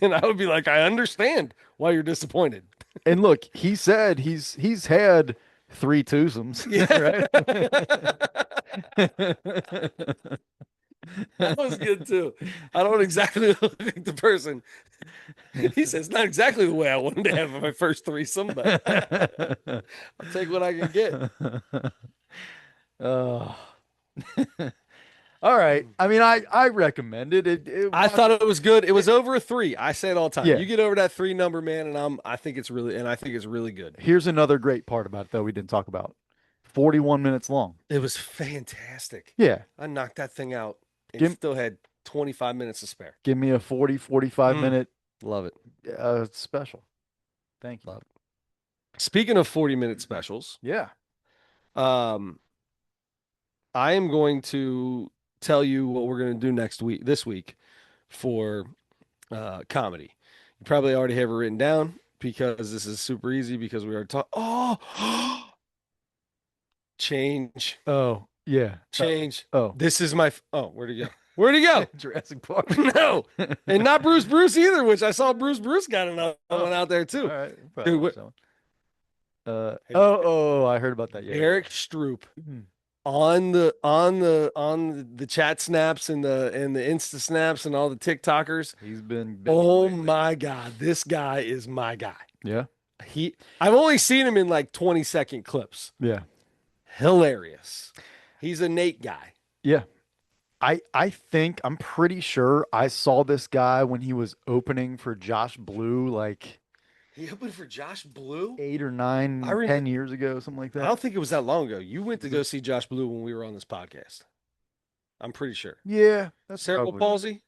And I would be like, I understand why you're disappointed. And look, he said he's had three twosomes, Yeah. right? That was good too. I don't exactly look like the person. He says, not exactly the way I wanted to have my first threesome, but I'll take what I can get. Oh. All right. I mean, I recommend it. I Watch thought it was good. It it. was over a 3. I say it all the time. Yeah. You get over that 3 number, man, and I think it's really good. Here's another great part about it, though, we didn't talk about. 41 minutes long. It was fantastic. Yeah. I knocked that thing out and Give still had 25 minutes to spare. give me a 40, 45 Mm, minute love it. special. Thank you. Love it. Speaking of 40-minute specials, Yeah. um, I am going to tell you what we're going to do this week for comedy. You probably already have it written down because this is super easy because we already talked. Oh, change, Oh, yeah. change. Oh. This is oh, where'd he go? Where'd he go? Jurassic Park. No, and not Bruce either, which I saw Bruce got another Oh, one out there all too. right. Probably Dude, watch that one. have you- I heard about that. Yeah. Eric Stroop Mhm. on the chat snaps and the Insta snaps and all the TikTokers. He's been busy Oh lately. my God, this guy is my guy. Yeah. I've only seen him in like 20-second clips. Yeah. Hilarious. He's a Nate guy. Yeah. I think I'm pretty sure I saw this guy when he was opening for Josh Blue like He opened for Josh Blue. 8 or I 9, remember. 10 years ago, something like I that. don't think it was that long ago. You went to Was it? go see Josh Blue when we were on this podcast. I'm pretty sure. Yeah, that's Cerebral probably. palsy.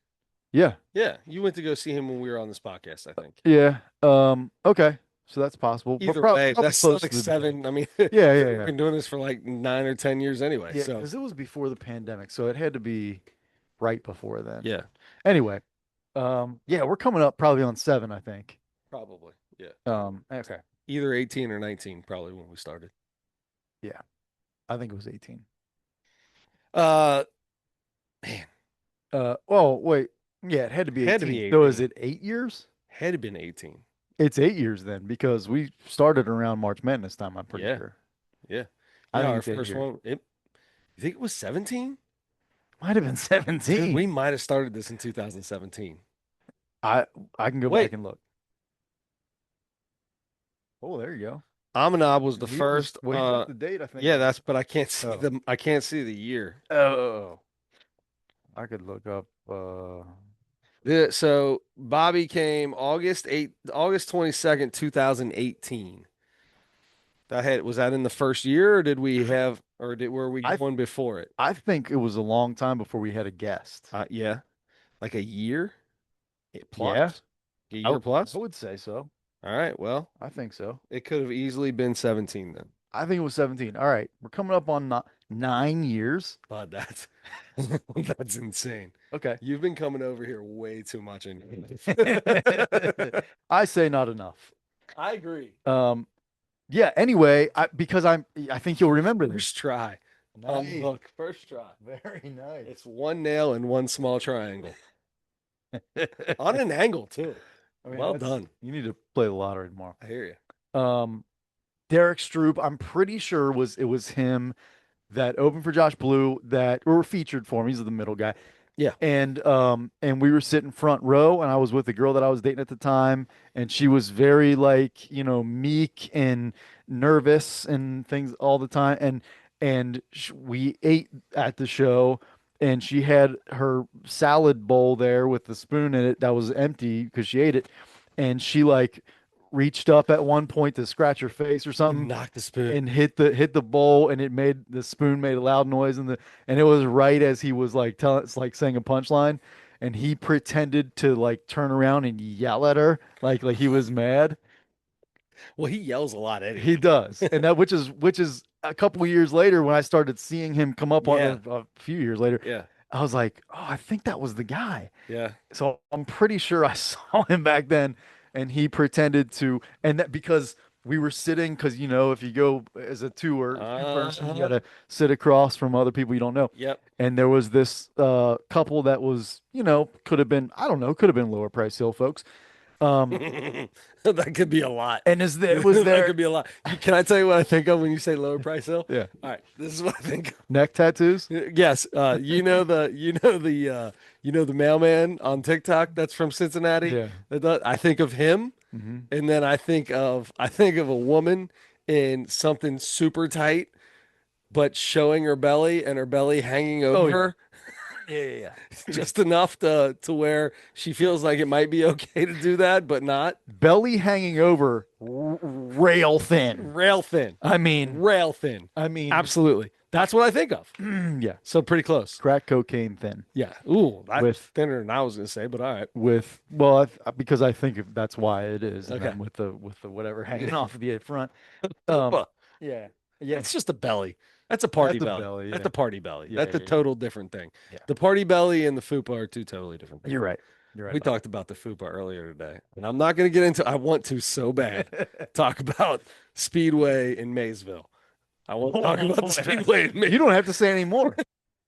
Yeah. Yeah, you went to go see him when we were on this podcast. I think. Yeah. Okay. So that's possible. But Either way, probably that's still close like to the beginning. 7. I mean, Yeah, yeah, we've yeah. been doing this for like 9 or 10 years anyway. Yeah, So because it was before the pandemic, so it had to be right before then. yeah, Anyway, yeah, we're coming up probably on 7, I think. probably. Yeah, Okay. either 18 or 19, probably when we started. Yeah, I think it was 18. Uh, man, Well, wait. Yeah, it had to be had to 18. be So is 18. it 8 years? Had to been 18. It's 8 years then because we started around March Madness time, I'm pretty Yeah, sure. yeah, I yeah. think Our it's eight first years. one. You think it was 17? Might have been Dude, 17. we might have started this in 2017. I I can go back Wait, and look. Oh, there you go. Amanab was the He was first. well, he got the date, I think. Yeah, but I can't see Oh. I can't see the year. Oh. I could look up So Bobby came August 22nd, 2018. Was that in the first year, or did we have, or were we I going before it? I think it was a long time before we had a guest. Yeah, like a year Yeah, plus, a I, year plus. I would say so. All right. Well, I think so. it could have easily been 17 then. I think it was 17. All right. We're coming up on 9 years. But that's that's insane. Okay. You've been coming over here way too much in your life. I say not enough. I agree. Um, yeah, anyway, I think you'll remember this. First try on the Nice. book. First try. Very nice. It's one nail and one small triangle on an angle too. I mean, Well that's done. you need to play the lottery tomorrow. I hear Um, Derek Stroop, I'm pretty sure it was him that opened for Josh Blue that or featured for him. He's the middle guy. you. Yeah. And we were sitting front row and I was with the girl that I was dating at the time and she was very like, meek and nervous and things all the time and we ate at the show and she had her salad bowl there with the spoon in it that was empty because she ate it and she like reached up at one point to scratch her face or something Knock the spoon. and hit the bowl and the spoon made a loud noise and it was right as he was like telling it's like saying a punchline and he pretended to like turn around and yell at her like he was mad. Well, he yells a lot He anyway. does. And that which is a couple of years later when I started seeing him come up on Yeah. a few years later, Yeah. I was like, "Oh, I think that was the guy." Yeah. So I'm pretty sure I saw him back then, and he pretended to, and that because we were sitting, because if you go as a two person, you Uh-huh. gotta sit across from other people you don't know. Yep. And there was this couple that was, could have been, I don't know, could have been Lower Price Hill folks. Um, That could be a lot. and it was That there, could be a lot. Can I tell you what I think of when you say lower price hill? yeah, All right, this is what I think neck tattoos. of. Yes, the mailman on TikTok that's from Cincinnati. Yeah. I think of him, Hmm. and then I think of a woman in something super tight, but showing her belly and her belly hanging Oh over yeah. her Yeah, yeah, yeah. just enough to where she feels like it might be okay to do that, but not. Belly hanging over, rail thin. Rail thin. I mean, Rail thin. I mean, Absolutely. That's what I think of. yeah, So pretty close. crack cocaine thin. Yeah. Ooh, that's With thinner than I was gonna say, but all right. well because I think that's why it is, and Okay. then with the whatever hanging off the front. Fupa. Yeah, yeah, It's just a belly. That's a party that's a belly. belly. That's Yeah, a party belly. yeah, That's a yeah, yeah. total different thing. Yeah. The party belly and the fupa are two totally different things. You're right. You're right We about talked about the fupa earlier today, and I'm not going to get into. I want to so bad that. talk about Speedway in Maysville. I want to talk about the Speedway in You Maysville. don't have to say anymore.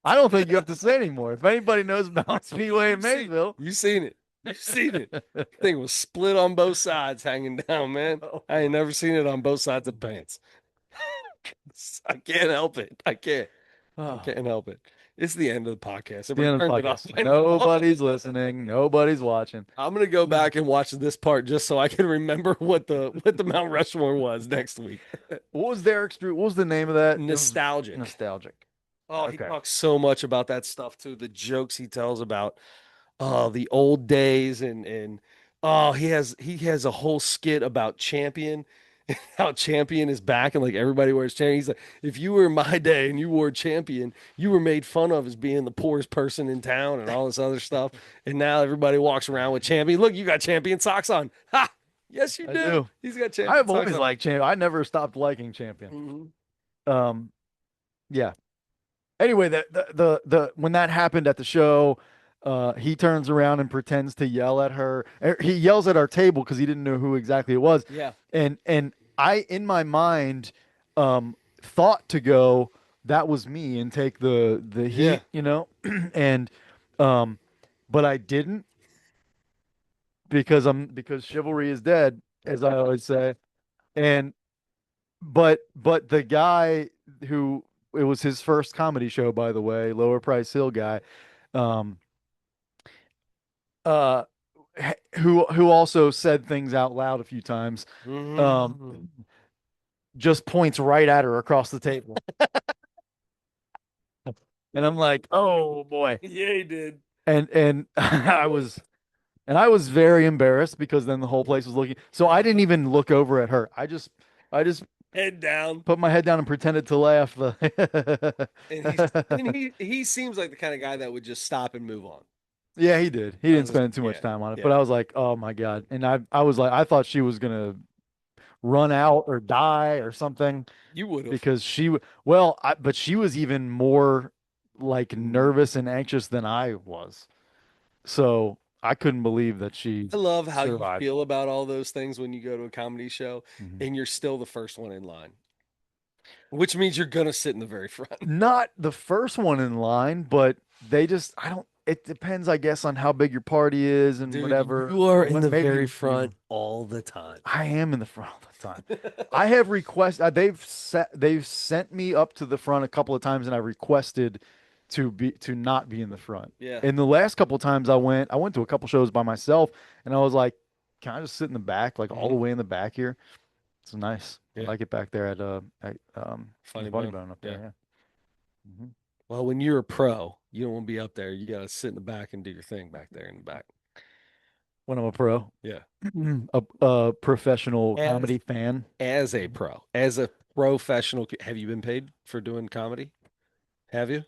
I don't think you have to say anymore. If anybody knows about Speedway in Maysville, You seen it. You seen it. Thing was split on both sides, hanging down, man. I ain't never seen it on both sides of pants. I can't help it. I can't. I oh, can't help it. It's the end of the podcast. the end of the Turned it off podcast. by now. Nobody's listening. Nobody's watching. I'm gonna go back and watch this part just so I can remember what the Mount Rushmore was next week. What was Derek Street? What was the name of that? It was Nostalgic. nostalgic. Oh, he Okay. talks so much about that stuff too. The jokes he tells about the old days and oh he has a whole skit about Champion, how Champion is back and like everybody wears Champion. He's like, if you were in my day and you wore Champion, you were made fun of as being the poorest person in town and all this other stuff. And now everybody walks around with Champion. Look, you got Champion socks on. Ha! Yes, you I do. do. He's got Champion I've socks always on. liked Champion. I never stopped liking Champion. Mhm. Um, yeah. Anyway, the when that happened at the show, he turns around and pretends to yell at her. He yells at our table because he didn't know who exactly it was. Yeah. And I in my mind thought to go, that was me and take the Yeah. heat, and um but I didn't because chivalry is dead, as I always say. And but the guy who it was his first comedy show, by the way, Lower Price Hill guy, um, uh, who also said things out loud a few times, Mhm. um, just points right at her across the table, and I'm like, oh boy, Yeah, he did. and I was very embarrassed because then the whole place was looking. So I didn't even look over at her. I just Head down. put my head down and pretended to laugh. And he seems like the kind of guy that would just stop and move on. Yeah, he did. He I didn't was, spend too much yeah, time on it, but yeah. I was like, oh my God. And I was like, I thought she was gonna run out or die or something You would have. because but she was even more like nervous and anxious than I was. So I couldn't believe that she I love how you survived. feel about all those things when you go to a comedy show Mhm. and you're still the first one in line, which means you're gonna sit in the very front. Not the first one in line, but I don't, it depends, I guess, on how big your party is and Dude, whatever. you are in What the maybe very you, front all the time. I am in the front all the time. I have they've sent me up to the front a couple of times and I requested to not be in the front. Yeah. And the last couple of times I went to a couple shows by myself and I was like, can I just sit in the back, like all Hmm. the way in the back here? It's nice. I Yeah. like it back there at the Funny Funny bone. Bone up Yeah. there, yeah. Well, when you're a pro, you don't want to be up there. You got to sit in the back and do your thing back there in the back. When I'm a pro. Yeah. A professional As comedy fan. as a pro, as a professional, have you been paid for doing comedy? Have you?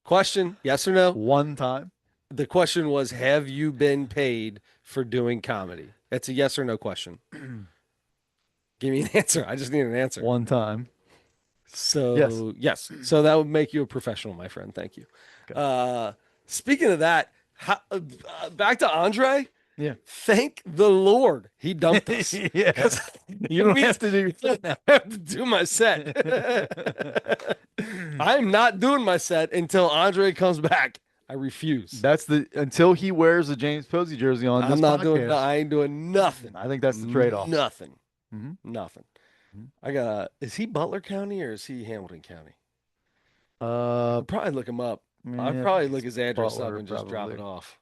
Question, yes or no? One time. The question was, have you been paid for doing comedy? That's a yes or no question. Give me an answer. I just need an answer. One time. Yes. So, yes. So that would make you a professional, my friend. Thank you. Okay. Uh, speaking of that, back to Andre. Yeah. Thank the Lord he dumped us Yeah. because You it don't means have to do your I set now. have to do my set. I'm not doing my set until Andre comes back. I refuse. That's the until he wears a James Posey jersey on I'm this not doing. podcast. I ain't doing nothing. I think that's the trade-off. Nothing. Hmm. Nothing. I got. Is he Butler County or is he Hamilton County? Uh, I'll probably look him up. I'll yeah, I think probably look he's his address up Butler and just drop probably. it off.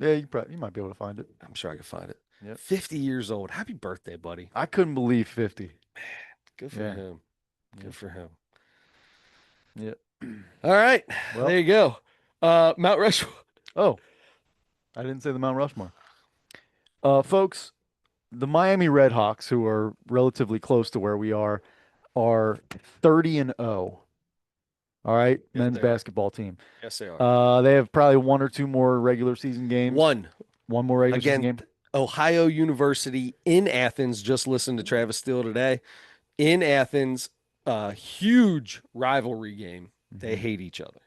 Yeah, you might be able to find it. I'm sure I can find it. Yep. 50 years old. Happy birthday, buddy. I couldn't believe 50. Good for Yeah. him. Yep. Good for him. Yep. All right. Well, There you go. Mount Rushmore. oh, I didn't say the Mount Rushmore. Folks, the Miami Redhawks, who are relatively close to where we are 30 and 0. All right, Yes, men's they are. basketball team. Yes, they are. They have probably one or two more regular season games. One One more regular season against game. Ohio University in Athens. Just listened to Travis Steele today. In Athens, huge rivalry game. They Mhm. hate each other.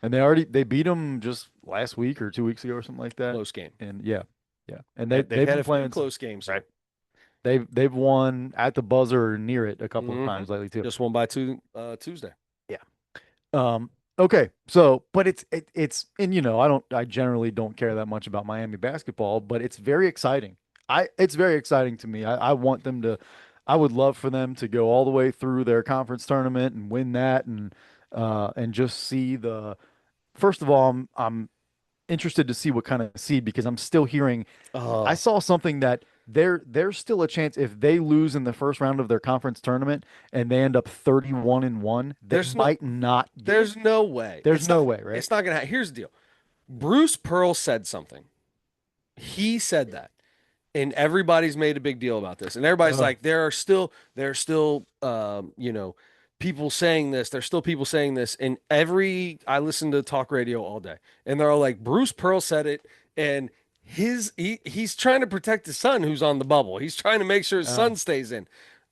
And they beat them just last week or 2 weeks ago or something like that. Close game. And yeah, yeah. And They've they've had been a few playing some, close games. right. They've won at the buzzer or near it a couple of Hmm. times lately too. Just won by two Tuesday. Yeah. Okay. So, but it's and I generally don't care that much about Miami basketball, but it's very exciting. It's very exciting to me. I want them to I would love for them to go all the way through their conference tournament and win that and just see the first of all, I'm interested to see what kind of seed because I'm still hearing I Oh, saw something that there's still a chance if they lose in the first round of their conference tournament and they end up 31 and 1, they there's no might not get in. there's no way. There's no way, right? It's not gonna here's the deal. Bruce Pearl said something. He said that. And everybody's made a big deal about this. And everybody's Uh, like, there are still people saying this. There's still people saying this. And I listen to talk radio all day. And they're all like, Bruce Pearl said it. And he's trying to protect his son who's on the bubble. He's trying to make sure his uh, son stays in.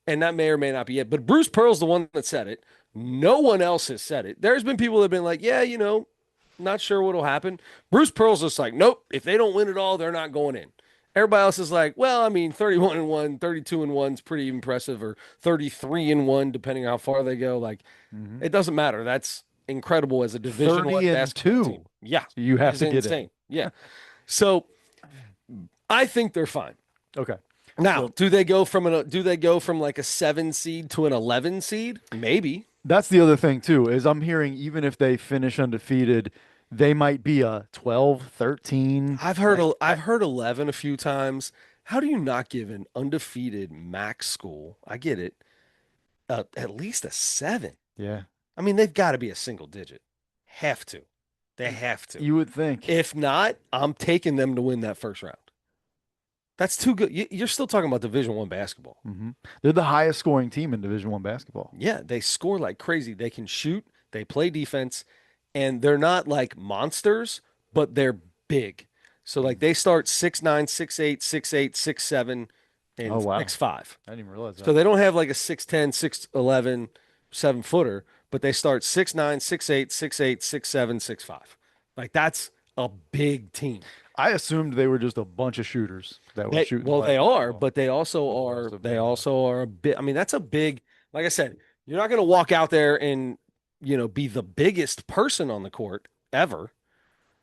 And that may or may not be it. But Bruce Pearl's the one that said it. No one else has said it. There's been people that have been like, yeah, not sure what'll happen. Bruce Pearl's just like, nope, if they don't win it all, they're not going in. Everybody else is like, well, I mean, 31 and 1, 32 and 1 is pretty impressive, or 33 and 1, depending how far they go. Like, mhm. it doesn't matter. That's incredible as a Division One 30 and basketball 2. team. Yeah, You have it's to get in. insane. Yeah. So I think they're fine. Okay. Now, So do they go from like a 7 seed to an 11 seed? Maybe. that's the other thing too, is I'm hearing even if they finish undefeated, they might be a 12, 13. I've heard 11 a few times. How do you not give an undefeated MAC school? I get it. At least a 7. Yeah. I mean, they've got to be a single digit. Have to. They have to. You would think. If not, I'm taking them to win that first round. That's too good. You're still talking about Division One basketball. They're the highest scoring team in Division One basketball. Yeah, they score like crazy. They can shoot. They play defense, and they're not like monsters, but they're big. So like Mm. they start 6'9", 6'8", 6'8", 6'7", Oh and wow. 6'5". I didn't even realize So that. they don't have like a 6'10", 6'11", 7-footer, but they start 6'9", 6'8", 6'8", 6'7", 6'5". Like that's a big team. I assumed they were just a bunch of shooters that were shooting They are, basketball. but They're also they big, huh? also are a bit. I mean, that's a big. Like I said, you're not going to walk out there and be the biggest person on the court ever.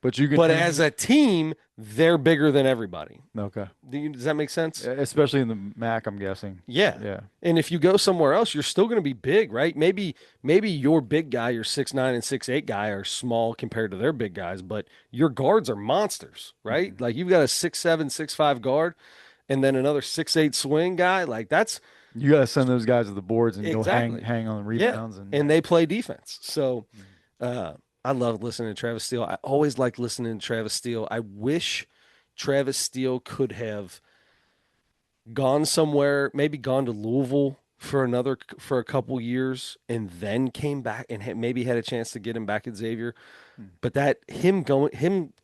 But you can But as hang. a team, they're bigger than everybody. Okay. Does that make sense? Especially in the MAC, I'm guessing. Yeah. Yeah. And if you go somewhere else, you're still going to be big, right? Maybe your big guy, your 6'9" and 6'8" guy are small compared to their big guys, but your guards are monsters, right? Mhm. Like you've got a 6'7", 6'5" guard and then another 6'8" swing guy. Like that's You got to send those guys to the boards and go hang exactly. hang on the Yeah. rebounds and And yeah. they play defense. So Mhm. uh I love listening to Travis Steele. I always liked listening to Travis Steele. I wish Travis Steele could have gone somewhere, maybe gone to Louisville for a couple years, and then came back and maybe had a chance to get him back at Xavier. Hmm. But him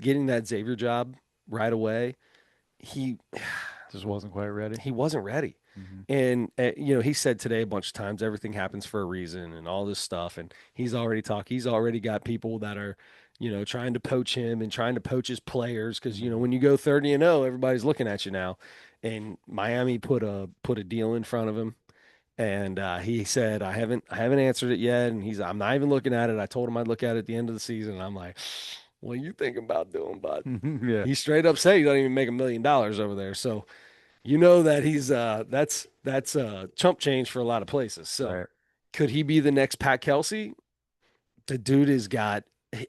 getting that Xavier job right away, he Just wasn't quite ready. he wasn't ready. Hmm. And he said today a bunch of times everything happens for a reason and all this stuff. And he's already got people that are, trying to poach him and trying to poach his players because Hmm. when you go 30-0, everybody's looking at you now. And Miami put a deal in front of him, and he said I haven't answered it yet, and I'm not even looking at it. I told him I'd look at it at the end of the season, and I'm like, what are you thinking about doing, bud? Yeah. He straight up said he doesn't even make $1 million over there, so you know that he's that's chump change for a lot of places. So Right. could he be the next Pat Kelsey? The dude has got.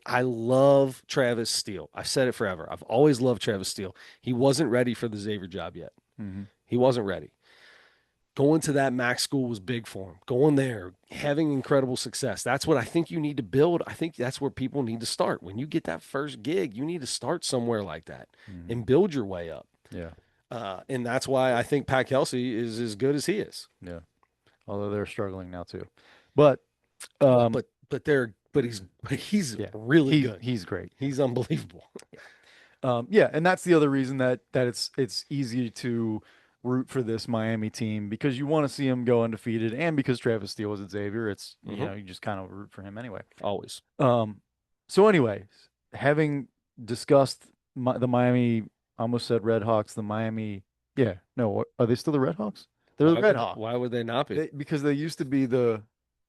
I love Travis Steele. I've said it forever. I've always loved Travis Steele. He wasn't ready for the Xavier job yet. Hmm. He wasn't ready. Going to that Mac school was big for him. Going there, having incredible success. That's what I think you need to build. I think that's where people need to start. When you get that first gig, you need to start somewhere like that Hmm. and build your way up. Yeah. And that's why I think Pat Kelsey is as good as he is. Yeah. Although they're struggling now too. But Well, um but he's yeah. really He's good. he's great. He's unbelievable. Yeah. Yeah, and that's the other reason that it's easy to root for this Miami team because you want to see him go undefeated, and because Travis Steele was at Xavier, it's Hmm. you just kind of root for him anyway. Always. Um, so anyways, having discussed the Miami, I almost said Red Hawks, the Miami, yeah, no, are they still the Red Hawks? They're the Red Hawks Why would they not be? because they used to be the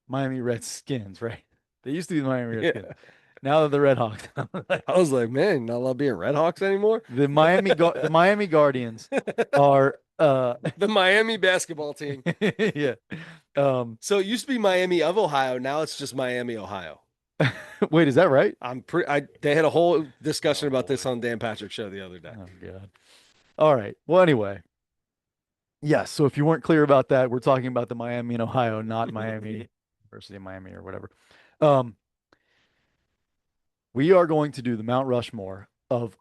Miami Redskins, right? They used to be the Miami Yeah. Redskins. Now they're the Red Hawks. I was like, man, not allowed being Red Hawks anymore. The Miami Guardians are The Miami basketball team. yeah. Um So it used to be Miami of Ohio. Now it's just Miami, Ohio. wait, is that right? They had a whole discussion Oh about this boy. on Dan Patrick's show the other day. Oh God. All right. Well, anyway, yes. So if you weren't clear about that, we're talking about the Miami in Ohio, not Miami, University of Miami or whatever. Um, we are going to do the Mount Rushmore of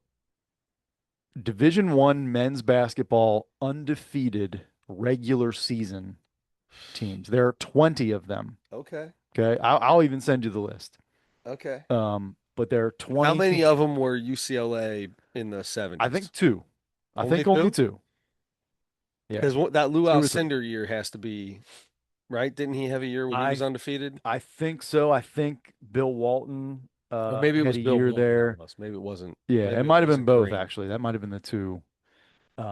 Division One men's basketball undefeated regular season teams. There are 20 of them. Okay. Okay. I'll even send you the list. Okay. But there are How 20 many teams. of them were UCLA in the I 70s? think two. I Only think only two? two. Yeah. Because that Lou Two or three. Alcindor year has to be right. Didn't he have a year when he was I undefeated? I think so. I think Bill Walton Or maybe it had was a Bill year Walton that there. was. Maybe it wasn't. Yeah, it Maybe it might have been wasn't both Kareem. actually. That might have been the two. But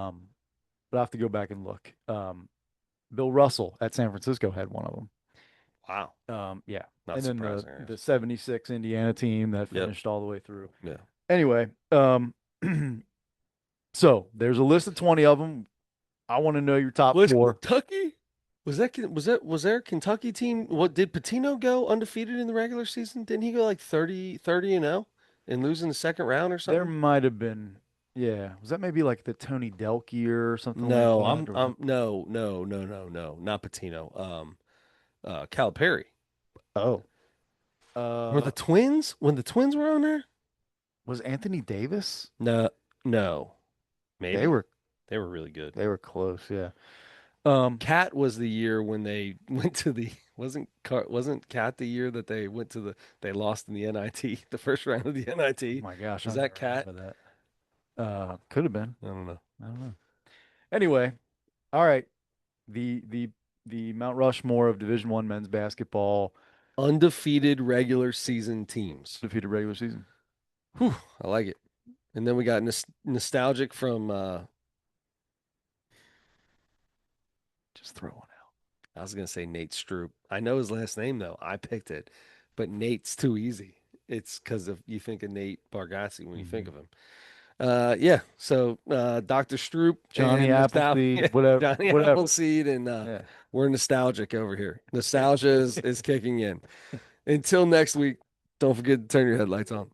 I have to go back and look. Bill Russell at San Francisco had one of them. Wow. Yeah. Not And then surprising, I the guess. 76 Indiana team that Yep. finished all the way through. Yeah. Anyway, so there's a list of 20 of them. I want to know your top Was four. Kentucky? Was there a Kentucky team? What did Patino go undefeated in the regular season? Didn't he go like 30-0 and lose in the second round or There something? might have been, yeah. Was that maybe like the Tony Delk year or something like No, that? Or no, not Patino. Calipari. oh, Were the uh, Twins when the Twins were on there? was Anthony Davis? No, no, They maybe were they were really good. they were close, yeah. Um, Cat was the year when they went to the wasn't Cat the year that they went to they lost in the NIT, the first round of the oh NIT. my gosh, I Was don't that even Cat? remember that. Could have been. I don't know. I don't know. Anyway, all right. The Mount Rushmore of Division One men's basketball Undefeated regular season teams. defeated regular season. Whew, I like it. And then we got nostalgic from Just throw one I was gonna say Nate Stroop. I know his last name though. I picked it, but Nate's too easy. It's because of you think of Nate Bargatze when out. you think Hmm. of him. Yeah. So Dr. Stroop Johnny and nostalgia, Appleseed, whatever, Johnny whatever. Appleseed, and Yeah. we're nostalgic over here. Nostalgia is kicking in. Until next week, don't forget to turn your headlights on.